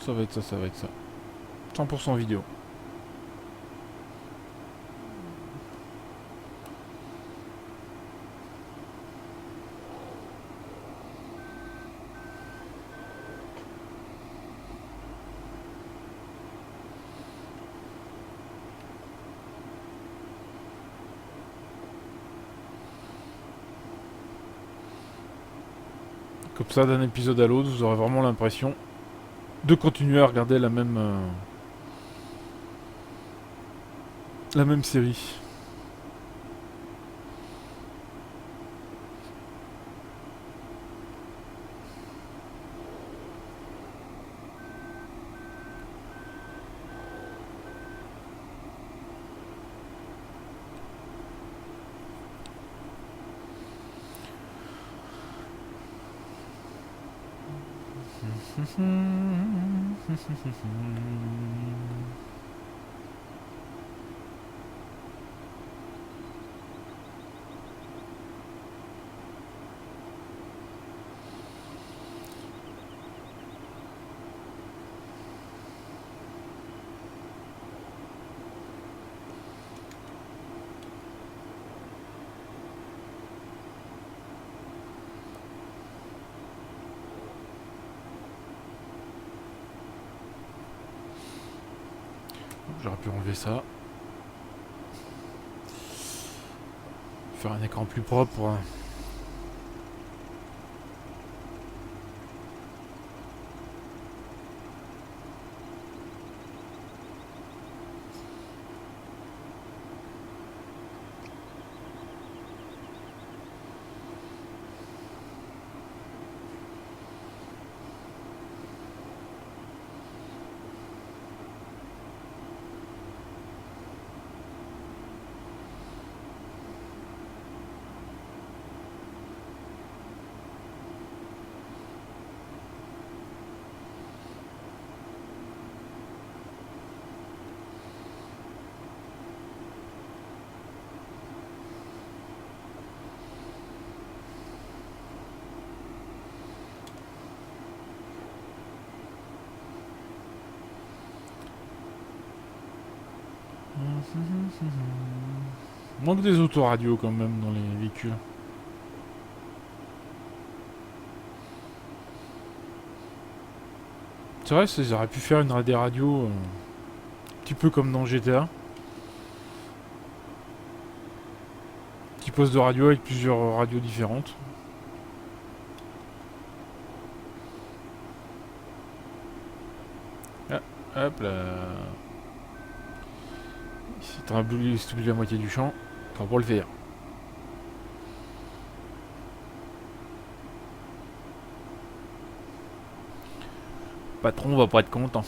Ça va être ça, ça va être ça. 100% vidéo. Comme ça, d'un épisode à l'autre, vous aurez vraiment l'impression de continuer à regarder la même série. J'aurais pu enlever ça. Faire un écran plus propre pour Manque des autoradios quand même dans les véhicules. C'est vrai, ils auraient pu faire des radios un petit peu comme dans GTA. Petit poste de radio avec plusieurs radios différentes. Ah, hop là. Si t'as oublié la moitié du champ, t'auras pas le faire. Patron va pas être content.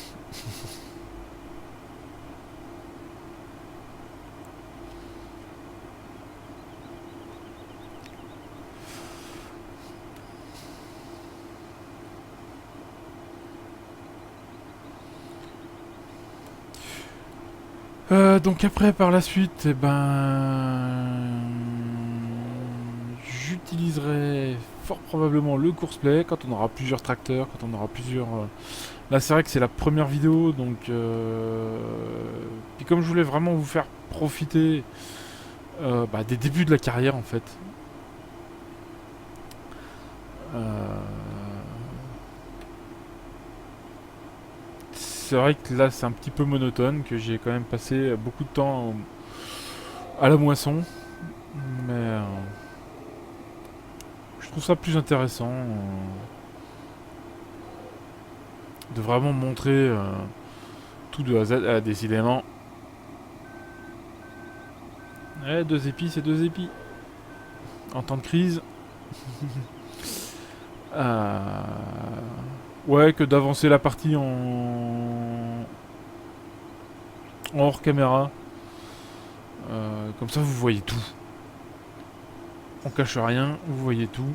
Donc après, par la suite, eh ben, j'utiliserai fort probablement le courseplay quand on aura plusieurs tracteurs, quand on aura plusieurs. Là, c'est vrai que c'est la première vidéo, donc. Puis comme je voulais vraiment vous faire profiter des débuts de la carrière, en fait. Euh, C'est vrai que là, c'est un petit peu monotone, que j'ai quand même passé beaucoup de temps à la moisson, mais je trouve ça plus intéressant de vraiment montrer tout de A à Z. Ah, décidément. Deux épis, c'est deux épis. En temps de crise. Euh, Ouais, que d'avancer la partie en hors caméra. Comme ça, vous voyez tout. On cache rien, vous voyez tout.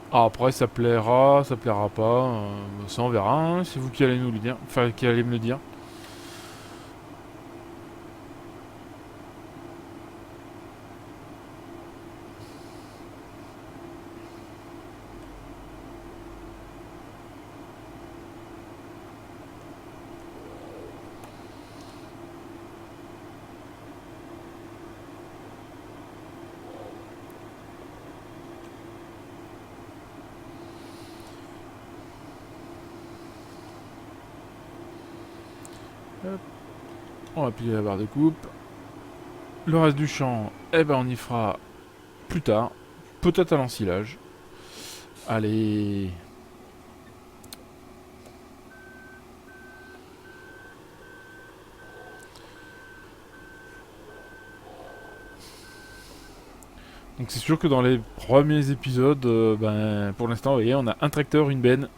Alors, après, ça plaira, ça plaira pas. Ça, on verra. Hein, c'est vous qui allez nous le dire. Enfin, qui allez me le dire. Hop. On va plier la barre de coupe. Le reste du champ, eh ben, on y fera plus tard. Peut-être à l'ensilage. Allez. Donc c'est sûr que dans les premiers épisodes, pour l'instant, vous voyez, on a un tracteur, une benne,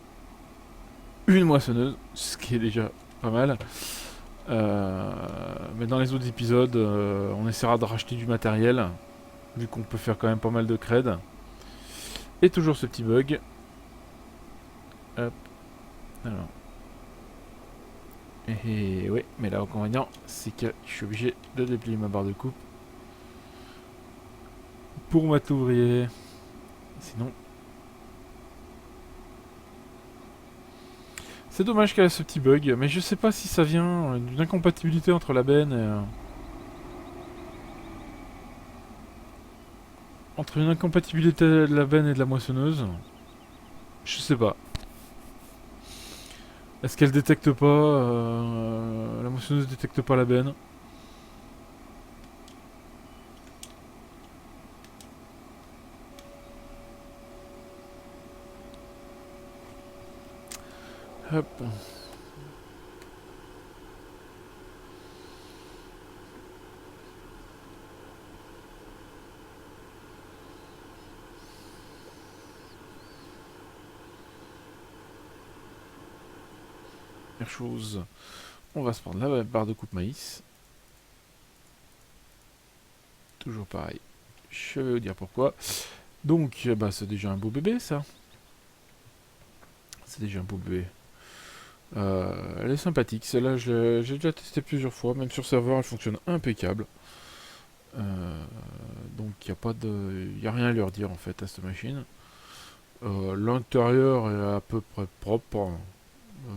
une moissonneuse, ce qui est déjà pas mal. Mais dans les autres épisodes, on essaiera de racheter du matériel, vu qu'on peut faire quand même pas mal de cred. Et toujours ce petit bug. Hop. Alors. Et ouais, mais l'inconvénient, c'est que je suis obligé de déplier ma barre de coupe pour mettre l'ouvrier. Sinon, c'est dommage qu'elle ait ce petit bug, mais je sais pas si ça vient d'une incompatibilité entre la benne et, entre une incompatibilité de la benne et de la moissonneuse. Je sais pas. Est-ce qu'elle détecte pas la moissonneuse détecte pas la benne? Hop. Première chose, on va se prendre la barre de coupe maïs. Toujours pareil. Je vais vous dire pourquoi. Donc, c'est déjà un beau bébé, ça. C'est déjà un beau bébé. Elle est sympathique. Celle-là, j'ai déjà testé plusieurs fois. Même sur serveur, elle fonctionne impeccable. Donc il n'y a pas de, y a rien à leur dire en fait à cette machine. L'intérieur est à peu près propre,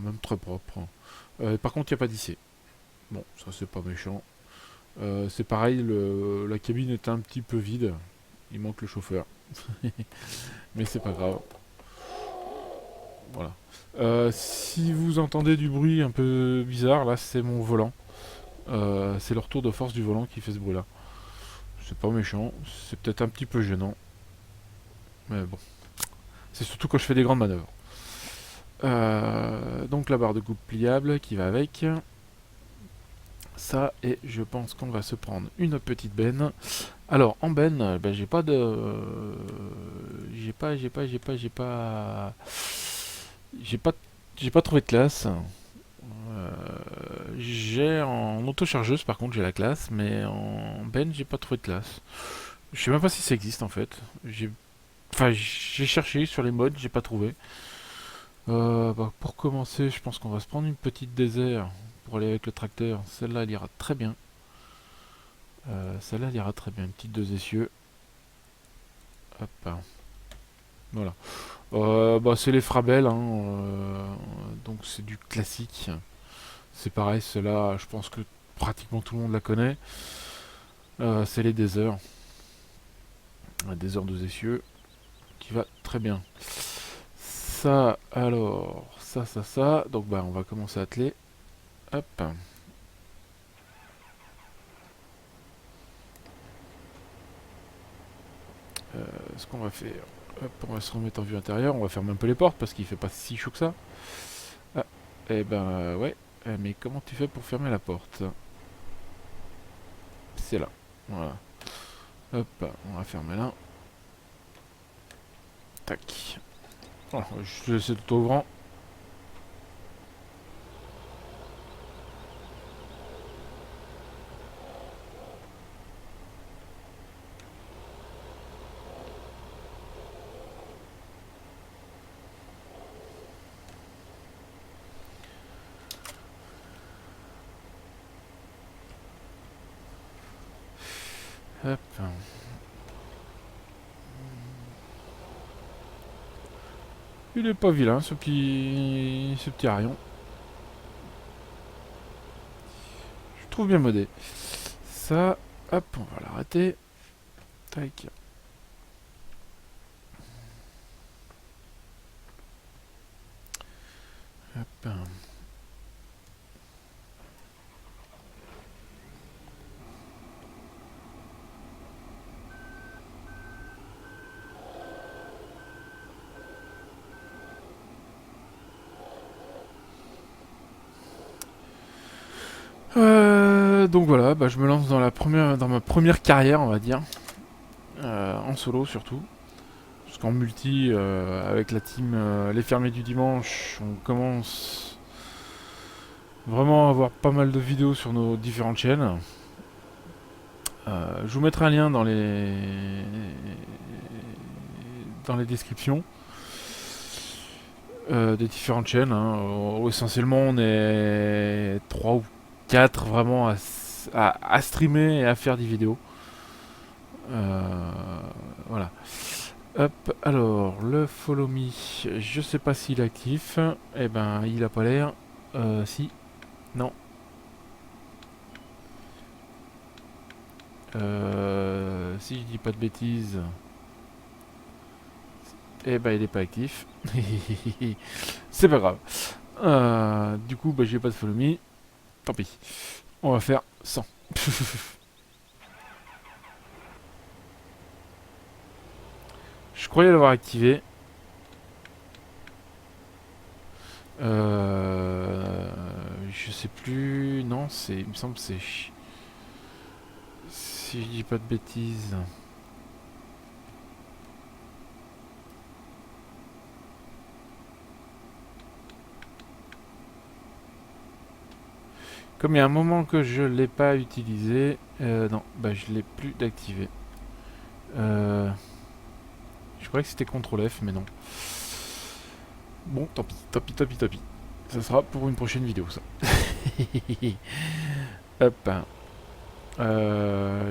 même très propre. Par contre, il n'y a pas d'IC. Bon, ça c'est pas méchant. C'est pareil, la cabine est un petit peu vide. Il manque le chauffeur. Mais c'est pas grave. Voilà. Si vous entendez du bruit un peu bizarre, là c'est mon volant. C'est le retour de force du volant qui fait ce bruit là. C'est pas méchant, c'est peut-être un petit peu gênant. Mais bon. C'est surtout quand je fais des grandes manœuvres. Donc la barre de coupe pliable qui va avec. Ça, et je pense qu'on va se prendre une petite benne. Alors en benne, ben, j'ai pas de. J'ai pas. J'ai pas. J'ai pas trouvé de classe. Euh, j'ai en autochargeuse par contre j'ai la classe, mais en benne j'ai pas trouvé de classe. Je sais même pas si ça existe en fait. J'ai cherché sur les modes, j'ai pas trouvé. Pour commencer, je pense qu'on va se prendre une petite désert pour aller avec le tracteur. Celle-là, elle ira très bien. Celle-là, elle ira très bien. Une petite deux essieux. Hop. Voilà. C'est les Frabel, hein, donc c'est du classique. C'est pareil, celle-là, je pense que pratiquement tout le monde la connaît. C'est les Desert. Un Desert deux essieux qui va très bien. Ça, alors, ça. Donc, on va commencer à atteler. Hop. Ce qu'on va faire, hop, on va se remettre en vue intérieure, on va fermer un peu les portes parce qu'il fait pas si chaud que ça. Ah, et ben ouais, mais comment tu fais pour fermer la porte? C'est là, voilà. Hop, on va fermer là. Tac. Voilà, je vais laisser tout ouvrant. Hop. Il est pas vilain ce petit rayon. Je trouve bien modé. Ça, hop, on va l'arrêter. Tac. Hop. Donc voilà, je me lance dans ma première carrière, on va dire, en solo surtout. Parce qu'en multi, avec la team Les Fermiers du Dimanche, on commence vraiment à avoir pas mal de vidéos sur nos différentes chaînes. Je vous mettrai un lien dans les descriptions des différentes chaînes, hein. Essentiellement, on est 3 ou 4 vraiment à streamer et à faire des vidéos. Voilà. Hop, alors, le follow me, je sais pas s'il est actif. Eh ben, il a pas l'air. Si, non. Si je dis pas de bêtises, eh ben, il est pas actif. C'est pas grave. Du coup, j'ai pas de follow me. Tant pis. On va faire 100. Je croyais l'avoir activé. Je sais plus. Non, il me semble que c'est. Si je dis pas de bêtises. Comme il y a un moment que je l'ai pas utilisé, non, je l'ai plus d'activer. Je croyais que c'était CTRL F, mais non. Bon, tant pis. Ça sera pour une prochaine vidéo, ça. Hop.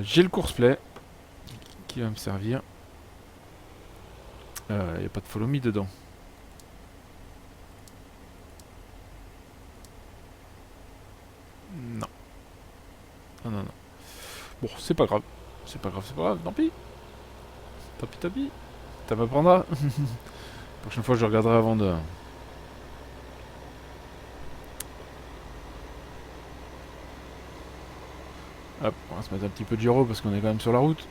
J'ai le courseplay qui va me servir. Il n'y a pas de follow me dedans. Non. Non, non, non. Bon, c'est pas grave. C'est pas grave, c'est pas grave. Tant pis. Tant pis, tant pis. Ça m'apprendra. Prochaine fois, je regarderai avant de... Hop, on va se mettre un petit peu de gyro parce qu'on est quand même sur la route.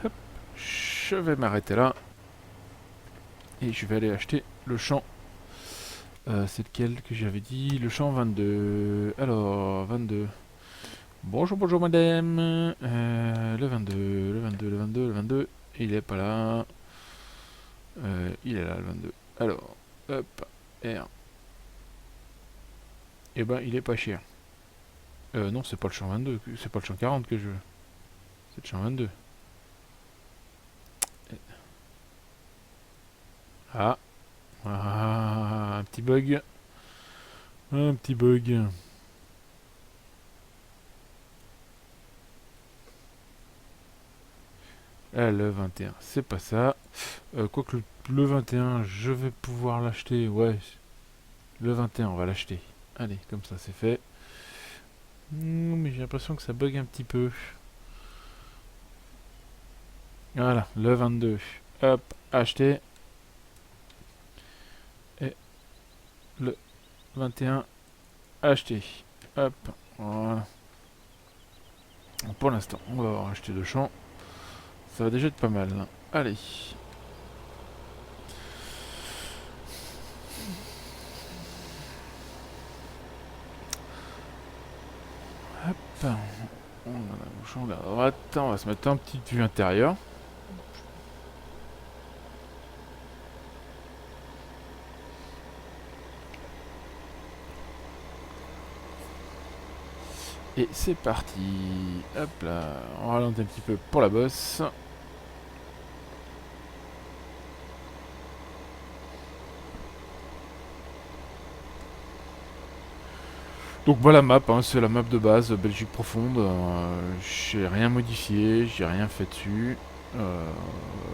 Hop, je vais m'arrêter là. Et je vais aller acheter le champ. C'est lequel que j'avais dit? Le champ 22. Alors, 22. Bonjour, bonjour madame. Le 22, le 22, le 22, le 22. Il est pas là. Il est là, le 22. Alors, hop, R. Eh ben, il est pas cher. Non, c'est pas le champ 22, c'est pas le champ 40 que je veux. C'est le champ 22. Ah. Ah, un petit bug. Un petit bug. Ah, le 21, c'est pas ça. Quoique le 21, je vais pouvoir l'acheter. Ouais, le 21, on va l'acheter. Allez, comme ça, c'est fait. Mais j'ai l'impression que ça bug un petit peu. Voilà, le 22. Hop, acheter. Et le 21, acheter. Hop, voilà. Pour l'instant, on va avoir acheté 2 champs. Ça va déjà être pas mal. Allez. Hop. On a un champ à droite. On va se mettre un petit vue intérieur. Et c'est parti. Hop là. On ralentit un petit peu pour la bosse. Donc voilà la map, hein, c'est la map de base, Belgique profonde. J'ai rien modifié, j'ai rien fait dessus.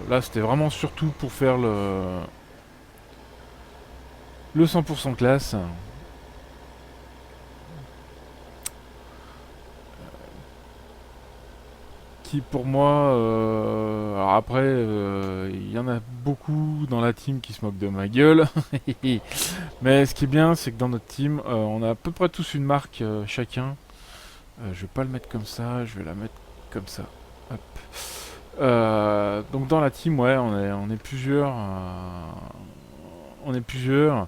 Là c'était vraiment surtout pour faire le 100% classe. Qui pour moi, alors après, il y en a beaucoup dans la team qui se moquent de ma gueule. Mais ce qui est bien, c'est que dans notre team, on a à peu près tous une marque chacun. Je vais pas le mettre comme ça, je vais la mettre comme ça. Hop. Donc dans la team, ouais, on est plusieurs. On est plusieurs.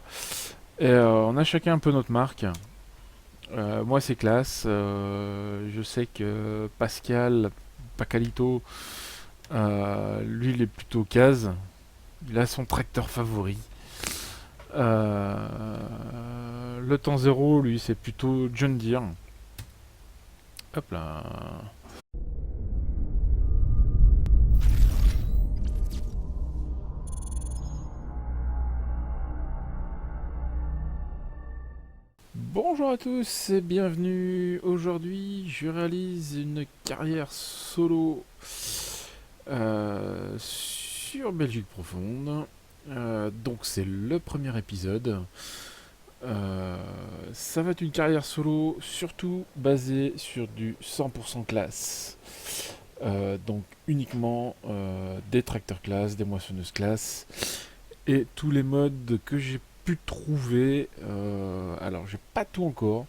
Et on a chacun un peu notre marque. Moi c'est classe. Je sais que Pascal, Pacalito, lui il est plutôt case. Il a son tracteur favori. Le temps zéro, lui c'est plutôt John Deere. Hop là. Bonjour à tous et bienvenue. Aujourd'hui, je réalise une carrière solo sur Belgique profonde. Donc c'est le premier épisode. Ça va être une carrière solo surtout basée sur du 100% classe. Donc uniquement des tracteurs classe, des moissonneuses classe et tous les modes que j'ai pu trouver. Alors j'ai pas tout encore.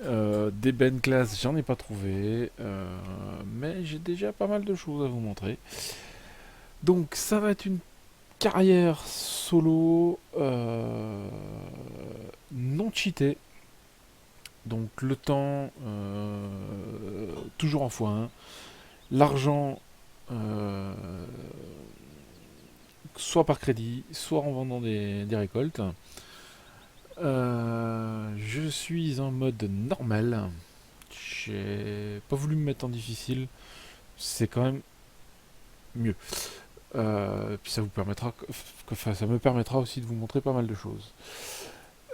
Des bennes classe, j'en ai pas trouvé. Mais j'ai déjà pas mal de choses à vous montrer. Donc ça va être une carrière solo non cheatée. Donc le temps toujours en x1. L'argent euh, soit par crédit, soit en vendant des récoltes. Je suis en mode normal. J'ai pas voulu me mettre en difficile. C'est quand même mieux. Puis ça vous permettra, enfin, ça me permettra aussi de vous montrer pas mal de choses.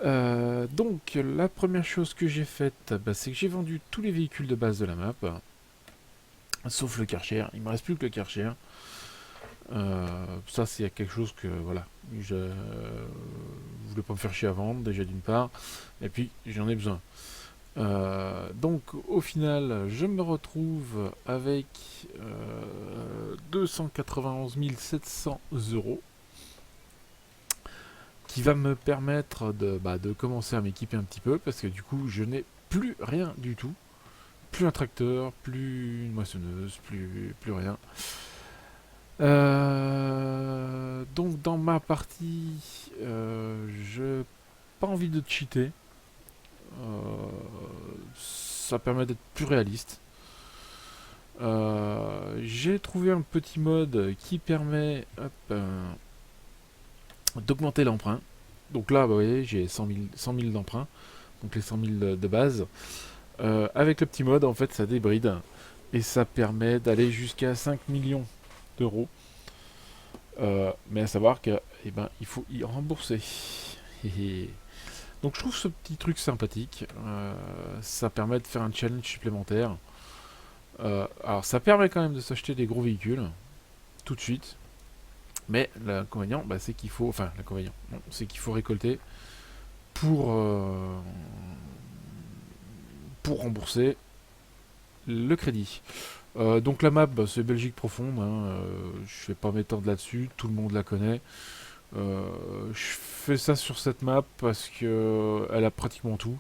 Donc la première chose que j'ai faite, bah, c'est que j'ai vendu tous les véhicules de base de la map, sauf le Karcher. Il me reste plus que le Karcher. Ça c'est quelque chose que voilà, je voulais pas me faire chier à vendre déjà d'une part, et puis j'en ai besoin. Donc au final, je me retrouve avec 291 700 euros qui va me permettre de commencer à m'équiper un petit peu parce que du coup je n'ai plus rien du tout. Plus un tracteur, plus une moissonneuse, plus rien. Donc dans ma partie, je pas envie de cheater. Ça permet d'être plus réaliste. J'ai trouvé un petit mode qui permet d'augmenter l'emprunt. Donc là, bah, vous voyez, j'ai 100 000 d'emprunt, donc les 100 000 de base. Avec le petit mode, en fait, ça débride et ça permet d'aller jusqu'à 5 millions d'euros. Mais à savoir que, eh ben, il faut y rembourser. Donc je trouve ce petit truc sympathique. Ça permet de faire un challenge supplémentaire. Alors ça permet quand même de s'acheter des gros véhicules tout de suite. Mais l'inconvénient, bah, c'est qu'il faut, enfin l'inconvénient, non, c'est qu'il faut récolter pour pour rembourser le crédit. Donc la map, bah, c'est Belgique profonde. Je vais pas m'étendre là-dessus, tout le monde la connaît. Je fais ça sur cette map parce que elle a pratiquement tout.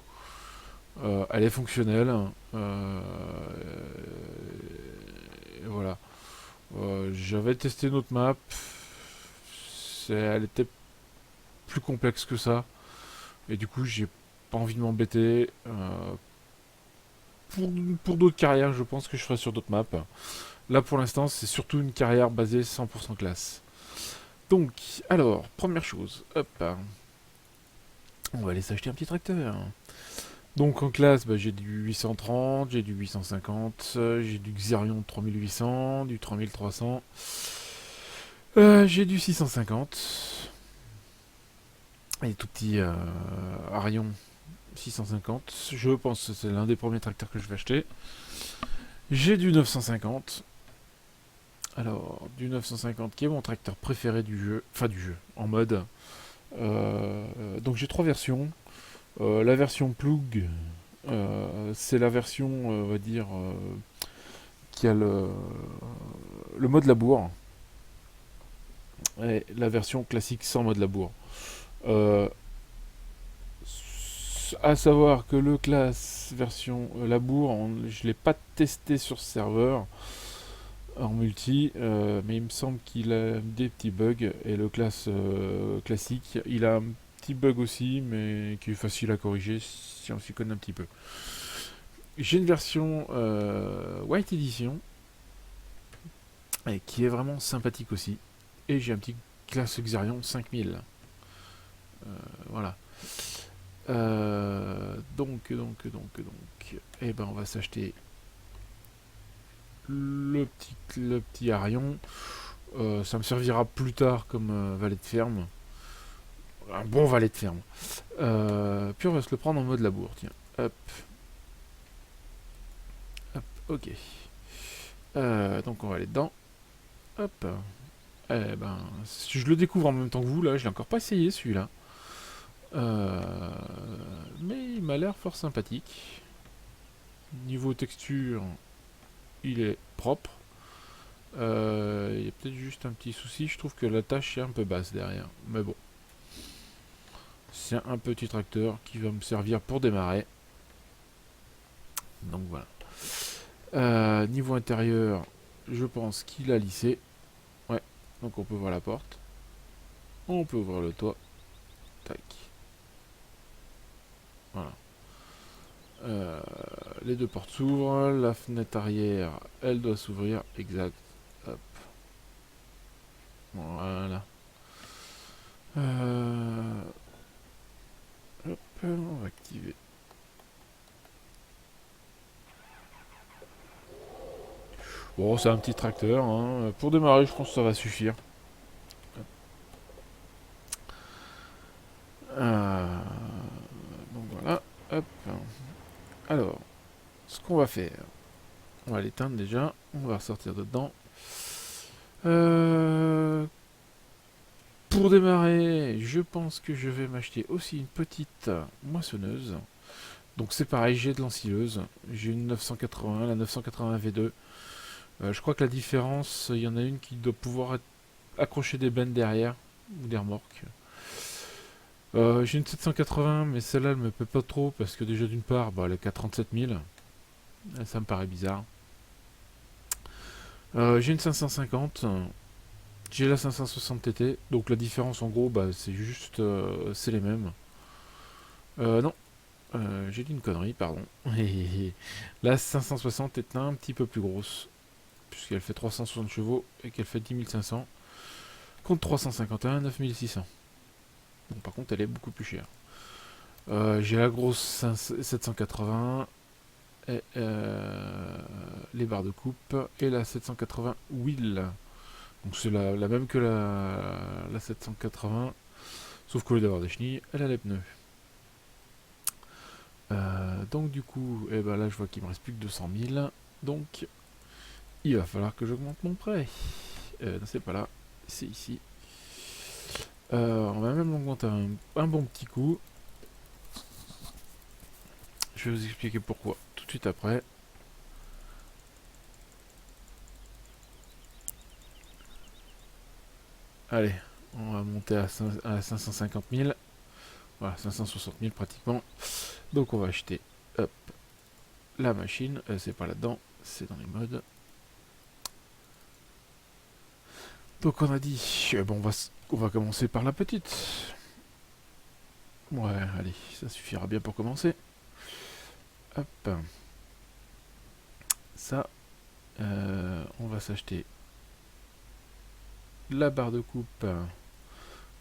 Elle est fonctionnelle. Et voilà. J'avais testé notre map. Elle était plus complexe que ça. Et du coup, j'ai pas envie de m'embêter. Pour d'autres carrières, je pense que je ferai sur d'autres maps. Là, pour l'instant, c'est surtout une carrière basée 100% classe. Donc, alors, première chose. Hop. On va aller s'acheter un petit tracteur. Donc en classe, bah, j'ai du 830, j'ai du 850, j'ai du Xerion 3800, du 3300, j'ai du 650, et tout petit Arion 650. Je pense que c'est l'un des premiers tracteurs que je vais acheter. J'ai du 950. Alors, du 950 qui est mon tracteur préféré du jeu, enfin du jeu, en mode. Donc j'ai trois versions. La version plug, c'est la version, on va dire, qui a le mode labour. Et la version classique sans mode labour. Euh, à savoir que le class version labour, je ne l'ai pas testé sur serveur en multi, mais il me semble qu'il a des petits bugs. Et le class classique, il a un petit bug aussi, mais qui est facile à corriger si on s'y connaît un petit peu. J'ai une version White Edition et qui est vraiment sympathique aussi. Et j'ai un petit classe Xerion 5000. Voilà. Et ben on va s'acheter le petit Arion. Ça me servira plus tard comme valet de ferme. Un bon valet de ferme. Puis on va se le prendre en mode labour. Tiens. Hop. Hop. Ok. Donc on va aller dedans. Hop. Eh ben, si je le découvre en même temps que vous, là, je l'ai encore pas essayé celui-là. Mais il m'a l'air fort sympathique. Niveau texture, il est propre. Il y a peut-être juste un petit souci, je trouve que la tâche est un peu basse derrière. Mais bon. C'est un petit tracteur qui va me servir pour démarrer. Donc voilà. Niveau intérieur, je pense qu'il a lissé. Ouais, donc on peut ouvrir la porte. On peut ouvrir le toit. Tac. Voilà. Les deux portes s'ouvrent. La fenêtre arrière, elle doit s'ouvrir. Exact. Hop. Voilà. Hop, on va activer. Bon, c'est un petit tracteur. Hein. Pour démarrer, je pense que ça va suffire. Alors, ce qu'on va faire, on va l'éteindre déjà, on va ressortir dedans. Pour démarrer, je pense que je vais m'acheter aussi une petite moissonneuse. Donc c'est pareil, j'ai de l'ensileuse. J'ai une 980, la 980 V2. Je crois que la différence, il y en a une qui doit pouvoir accrocher des bennes derrière, ou des remorques. J'ai une 780, mais celle-là, elle me plaît pas trop, parce que déjà d'une part, bah, elle est qu'à 37 000. Ça me paraît bizarre. J'ai une 550. J'ai la 560 TT, donc la différence en gros, bah, c'est juste, c'est les mêmes. Non, j'ai dit une connerie, pardon. La 560 est un petit peu plus grosse, puisqu'elle fait 360 chevaux et qu'elle fait 10 500, contre 351, 9600. Donc par contre, elle est beaucoup plus chère. J'ai la grosse 780, et, les barres de coupe, et la 780 wheel. Donc c'est la même que la 780, sauf qu'au lieu d'avoir des chenilles, elle a les pneus. Donc du coup, eh ben là je vois qu'il me reste plus que 200 000. Donc il va falloir que j'augmente mon prêt. Non, c'est pas là, c'est ici. On va même l'augmenter un bon petit coup. Je vais vous expliquer pourquoi tout de suite après. Allez, on va monter à 550 000. Voilà, 560 000 pratiquement. Donc on va acheter, hop, la machine. C'est pas là-dedans, c'est dans les modes. Donc on a dit, bon, on va commencer par la petite. Ouais, allez, ça suffira bien pour commencer. Hop. Ça, on va s'acheter la barre de coupe.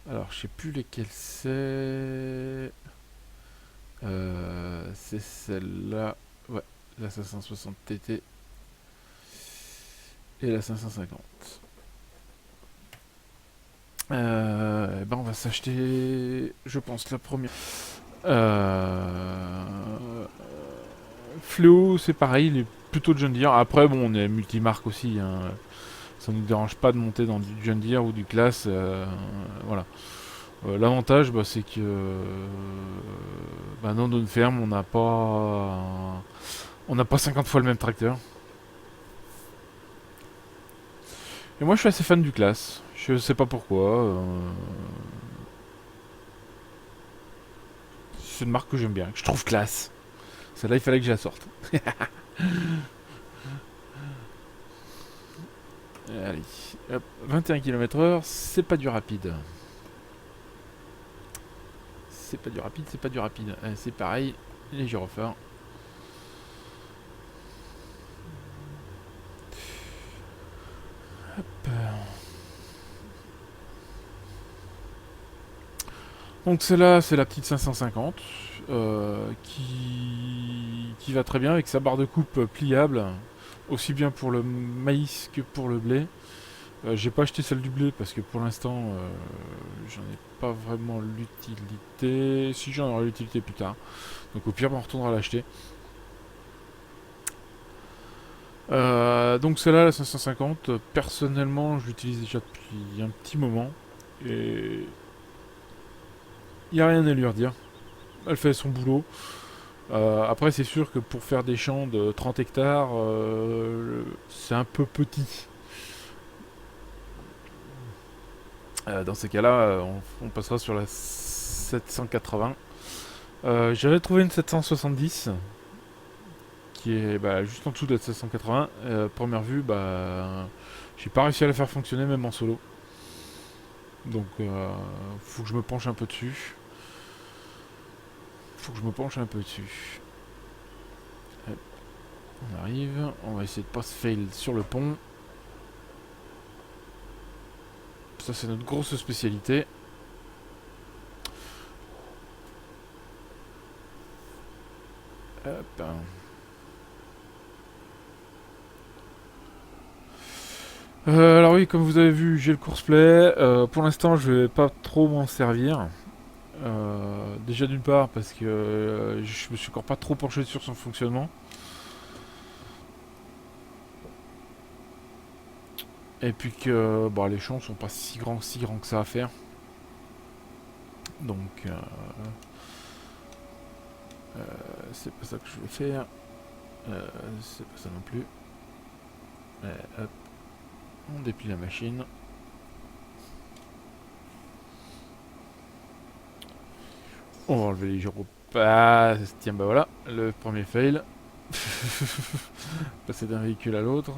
Alors, je sais plus lesquelles c'est. C'est celle-là. Ouais, la 560 TT. Et la 550. Ben on va s'acheter, je pense, la première. Fléau, c'est pareil, il est plutôt John Deere. Après, bon, on est multimarque aussi. Hein. Ça ne nous dérange pas de monter dans du John Deere ou du Class. Voilà. L'avantage, bah, c'est que bah, dans notre ferme, on n'a pas 50 fois le même tracteur. Et moi, je suis assez fan du Class. Je sais pas pourquoi. C'est une marque que j'aime bien, que je trouve classe. Celle-là, il fallait que je la sorte. Allez, hop, 21 km/h, c'est pas du rapide. C'est pas du rapide, c'est pas du rapide. C'est pareil, les gyrophares. Hop. Donc celle-là, c'est la petite 550 qui va très bien avec sa barre de coupe pliable, aussi bien pour le maïs que pour le blé. J'ai pas acheté celle du blé parce que pour l'instant, j'en ai pas vraiment l'utilité. Si j'en aurai l'utilité plus tard. Donc au pire, on retournera l'acheter. Donc celle-là, la 550, personnellement, je l'utilise déjà depuis un petit moment. Et il n'y a rien à lui redire. Elle fait son boulot. Après, c'est sûr que pour faire des champs de 30 hectares, c'est un peu petit. Dans ces cas-là, on passera sur la 780. J'avais trouvé une 770 qui est bah, juste en dessous de la 780. Première vue, bah, j'ai pas réussi à la faire fonctionner même en solo. Donc, faut que je me penche un peu dessus. Hop, on arrive. On va essayer de pas se fail sur le pont. Ça, c'est notre grosse spécialité. Hop. Alors oui, comme vous avez vu, j'ai le course play. Pour l'instant, je vais pas trop m'en servir. Déjà d'une part parce que je me suis encore pas trop penché sur son fonctionnement. Et puis que bon, les champs sont pas si grands que ça à faire. Donc c'est pas ça que je vais faire. C'est pas ça non plus. Hop, on déplie la machine. On va enlever les gyros. Ah, tiens, bah voilà, le premier fail. Passer d'un véhicule à l'autre.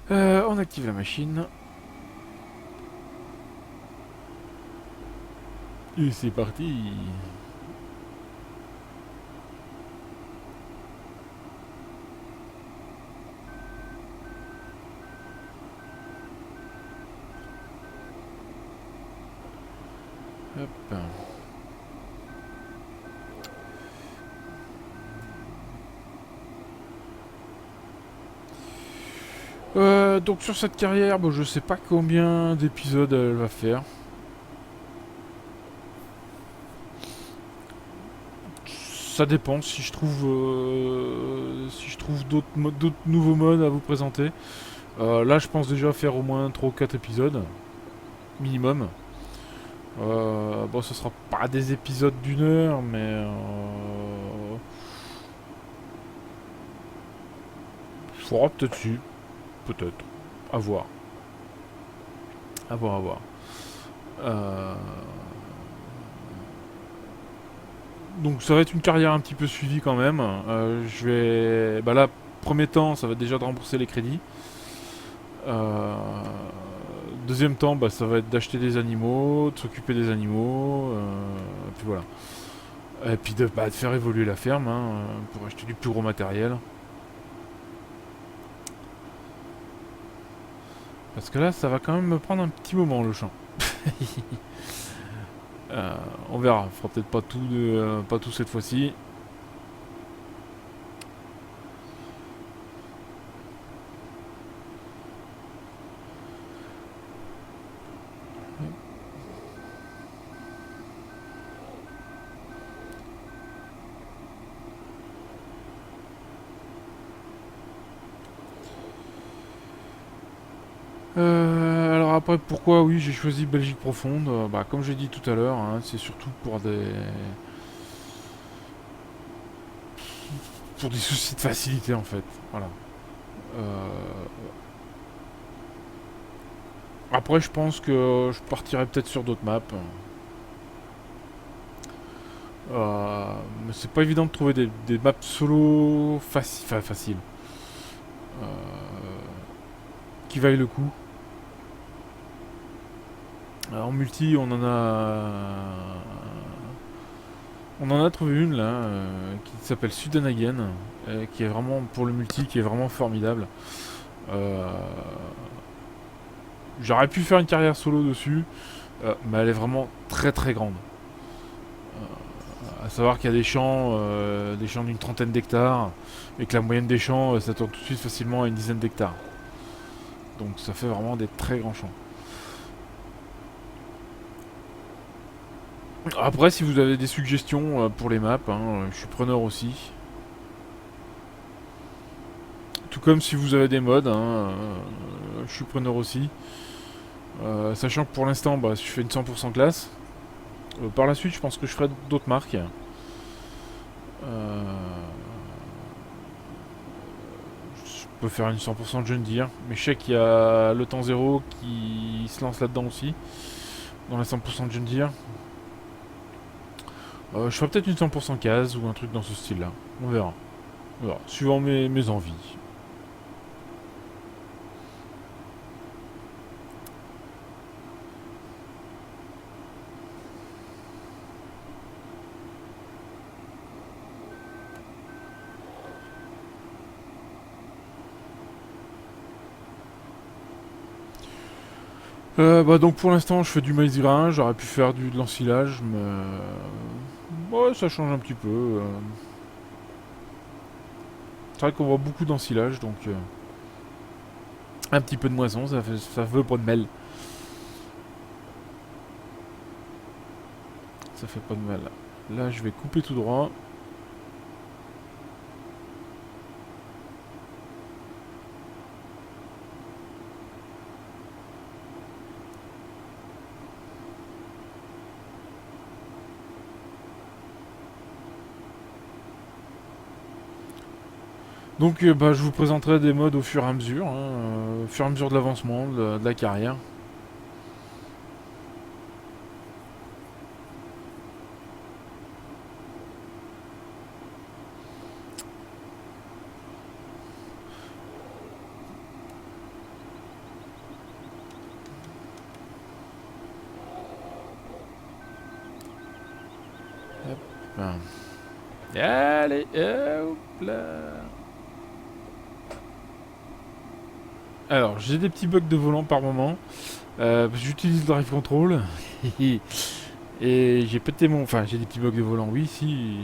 On active la machine. Et c'est parti. Hop. Donc sur cette carrière, bon, je sais pas combien d'épisodes elle va faire. Ça dépend si je trouve d'autres nouveaux modes à vous présenter. Là, je pense déjà faire au moins 3 ou 4 épisodes minimum. Bon, ce sera pas des épisodes d'une heure, mais je ferai peut-être dessus, peut-être. À voir, à voir, à voir. Euh, Donc ça va être une carrière un petit peu suivie quand même. Je vais, bah là, premier temps, ça va déjà de rembourser les crédits. Euh, Deuxième temps, bah, ça va être d'acheter des animaux, de s'occuper des animaux, et puis voilà. Et puis de faire évoluer la ferme pour acheter du plus gros matériel. Parce que là, ça va quand même me prendre un petit moment le champ. Euh, on verra, on fera peut-être pas tout cette fois-ci. Alors après, pourquoi oui j'ai choisi Belgique profonde bah, comme j'ai dit tout à l'heure, c'est surtout pour des soucis de facilité en fait. Voilà. Euh, Après, je pense que je partirai peut-être sur d'autres maps. Mais c'est pas évident de trouver des maps solo faciles. Euh, qui vaillent le coup. En multi, on en a trouvé une là, qui s'appelle Sudenagen, qui est vraiment pour le multi, qui est vraiment formidable. Euh, J'aurais pu faire une carrière solo dessus, mais elle est vraiment très très grande. À savoir qu'il y a des champs d'une trentaine d'hectares, et que la moyenne des champs, ça tourne tout de suite facilement à une dizaine d'hectares. Donc ça fait vraiment des très grands champs. Après, si vous avez des suggestions pour les maps, je suis preneur aussi. Tout comme si vous avez des mods, je suis preneur aussi. Sachant que pour l'instant, bah, je fais une 100% classe. Par la suite, je pense que je ferai d'autres marques. Euh, je peux faire une 100% de John Deere, mais je sais qu'il y a le temps zéro qui se lance là-dedans aussi, dans la 100% de John Deere. Je ferai peut-être une 100% case ou un truc dans ce style-là. On verra. On verra. Suivant mes envies. Bah donc pour l'instant je fais du maïs grain, j'aurais pu faire de l'ensilage, mais ouais, ça change un petit peu. C'est vrai qu'on voit beaucoup d'ensilage, donc un petit peu de moisson, ça veut pas de mêle. Ça fait pas de mal. Là, je vais couper tout droit. Donc bah, je vous présenterai des modes au fur et à mesure, hein, au fur et à mesure de l'avancement de la carrière. Hop. Allez, hop là. Alors, j'ai des petits bugs de volant par moment. J'utilise le drive control. Et j'ai pété mon... Enfin, j'ai des petits bugs de volant, oui, si.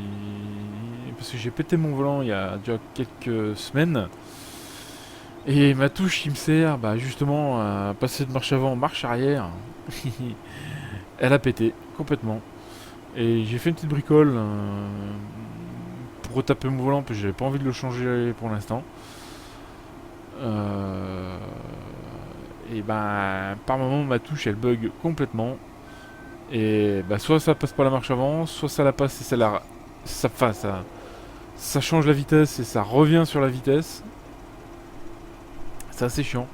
Parce que j'ai pété mon volant il y a déjà quelques semaines. Et ma touche qui me sert, bah, justement, à passer de marche avant en marche arrière, elle a pété complètement. Et j'ai fait une petite bricole pour retaper mon volant, parce que j'avais pas envie de le changer pour l'instant. Euh, et ben, par moment, ma touche elle bug complètement. Et bah, soit ça passe pas la marche avant, soit ça la passe et ça change la vitesse et ça revient sur la vitesse. C'est assez chiant.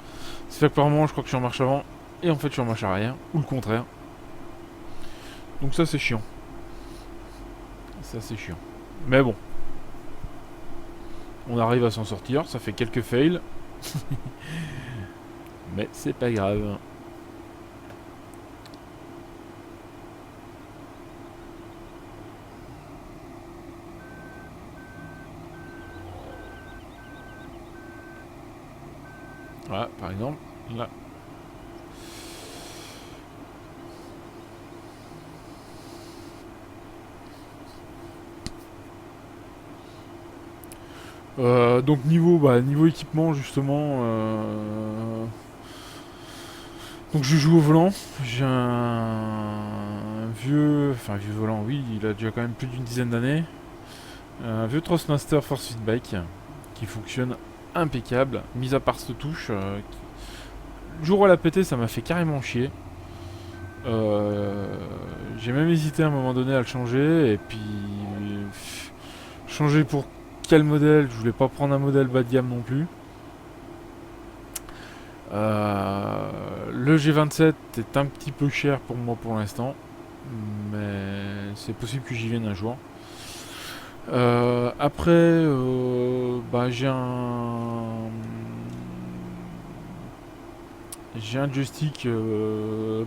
C'est fait que par moment, je crois que je suis en marche avant et en fait, je suis en marche arrière, ou le contraire. Donc, ça, c'est chiant. C'est assez chiant. Mais bon, on arrive à s'en sortir. Ça fait quelques fails. Mais c'est pas grave. Voilà, par exemple, là. Donc niveau équipement justement, donc je joue au volant. J'ai enfin vieux volant, oui, il a déjà quand même plus d'une dizaine d'années. Un vieux Thrustmaster Force Feedback qui fonctionne impeccable, mis à part cette touche. Le jour où elle a pété, ça m'a fait carrément chier. J'ai même hésité à un moment donné à le changer, et puis changer pour quel modèle? Je voulais pas prendre un modèle bas de gamme non plus. Le G27 est un petit peu cher pour moi pour l'instant, mais c'est possible que j'y vienne un jour. Après, bah, j'ai un joystick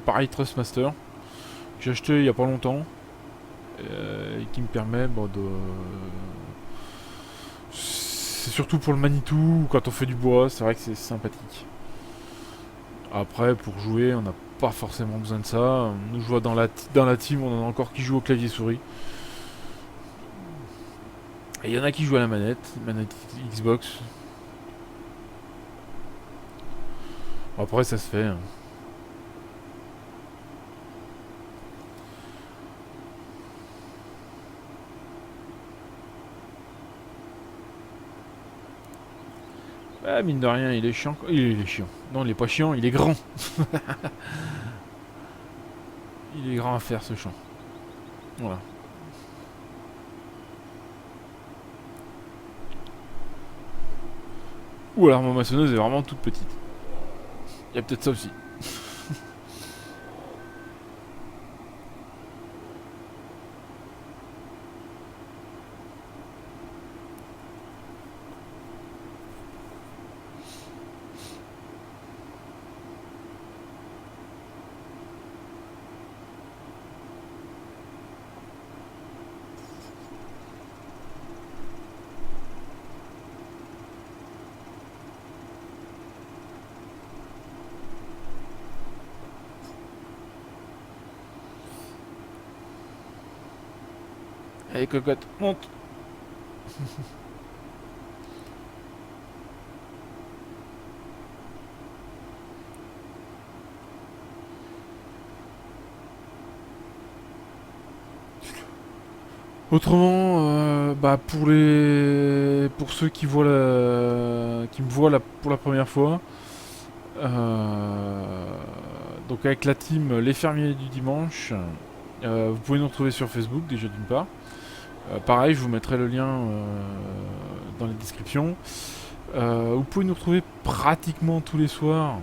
pareil Trustmaster que j'ai acheté il y a pas longtemps et qui me permet c'est surtout pour le Manitou quand on fait du bois, c'est vrai que c'est sympathique. Après, pour jouer, on n'a pas forcément besoin de ça. Nous, je vois dans la team, on en a encore qui jouent au clavier souris. Et il y en a qui jouent à la manette Xbox. Après, ça se fait. Hein. Ah, mine de rien, il est chiant. Il est chiant. Non, il est pas chiant, il est grand. Il est grand à faire ce champ. Voilà. Ou alors ma moissonneuse est vraiment toute petite. Il y a peut-être ça aussi. Allez, cocotte, monte. Autrement, pour ceux qui qui me voient pour la première fois, euh, donc avec la team Les Fermiers du Dimanche, vous pouvez nous retrouver sur Facebook déjà d'une part. Pareil, je vous mettrai le lien dans les descriptions. Vous pouvez nous retrouver pratiquement tous les soirs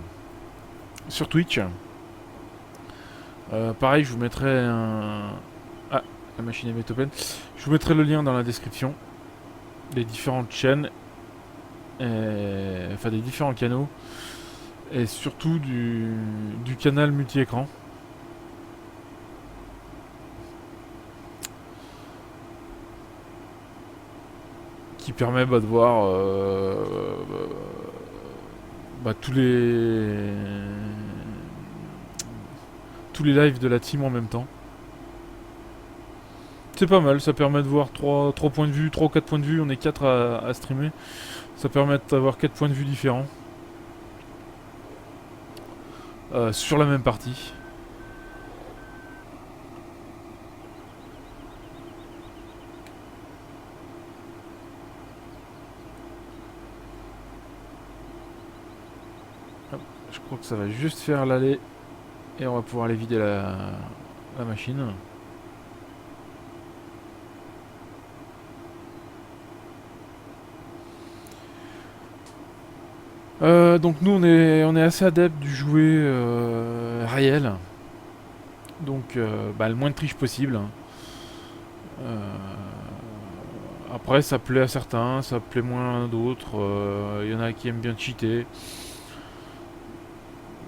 sur Twitch. Pareil, je vous mettrai un... Ah, la machine est métopleine. Je vous mettrai le lien dans la description des différentes chaînes, enfin des différents canaux, et surtout du canal multi-écran. Qui permet de voir tous les lives de la team en même temps. C'est pas mal, ça permet de voir 3 points de vue, 3 ou 4 points de vue, on est 4 à streamer. Ça permet d'avoir 4 points de vue différents sur la même partie. Hop, je crois que ça va juste faire l'aller et on va pouvoir aller vider la machine. Donc nous on est assez adepte du jouet réel. Donc le moins de triche possible. Après ça plaît à certains, ça plaît moins à d'autres. Il y en a qui aiment bien cheater.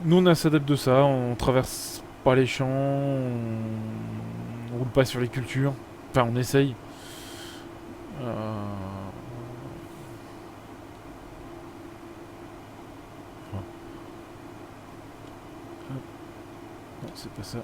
Nous on est assez adepte de ça, on traverse pas les champs, on roule pas sur les cultures. Enfin on essaye. Euh, Non, c'est pas ça.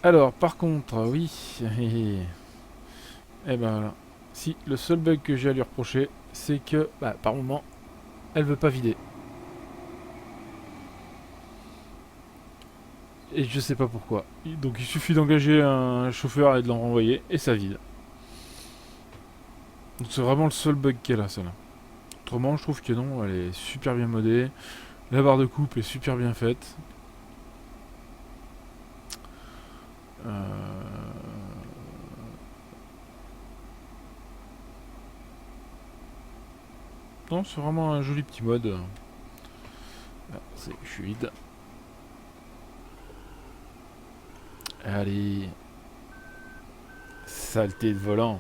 Alors, par contre, oui. Eh ben voilà. Si, le seul bug que j'ai à lui reprocher, c'est que, par moment, elle veut pas vider. Et je sais pas pourquoi. Donc il suffit d'engager un chauffeur et de l'en renvoyer, et ça vide. Donc c'est vraiment le seul bug qu'elle a, celle-là. Autrement, je trouve que non, elle est super bien modée. La barre de coupe est super bien faite. Non, c'est vraiment un joli petit mode. Ah, je suis vide. Allez. Saleté de volant.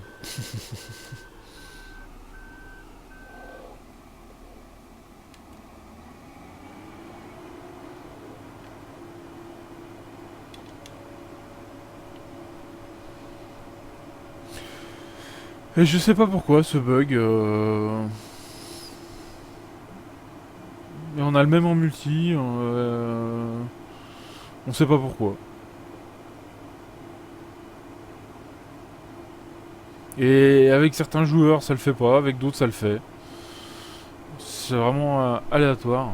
Et je sais pas pourquoi ce bug. Mais on a le même en multi. On sait pas pourquoi. Et avec certains joueurs ça le fait pas, avec d'autres ça le fait. C'est vraiment aléatoire.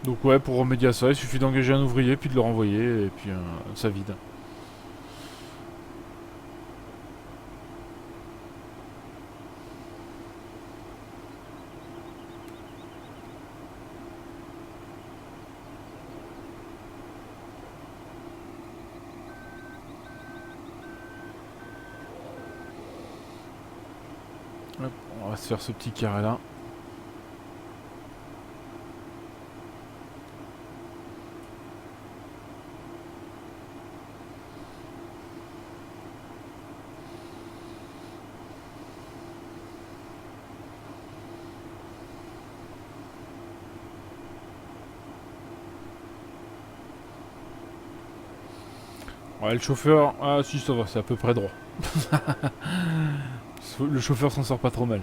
Donc ouais, pour remédier à ça, il suffit d'engager un ouvrier, puis de le renvoyer, et puis ça vide. Hop, on va se faire ce petit carré là. Ouais, le chauffeur, ah si ça va, c'est à peu près droit. Le chauffeur s'en sort pas trop mal.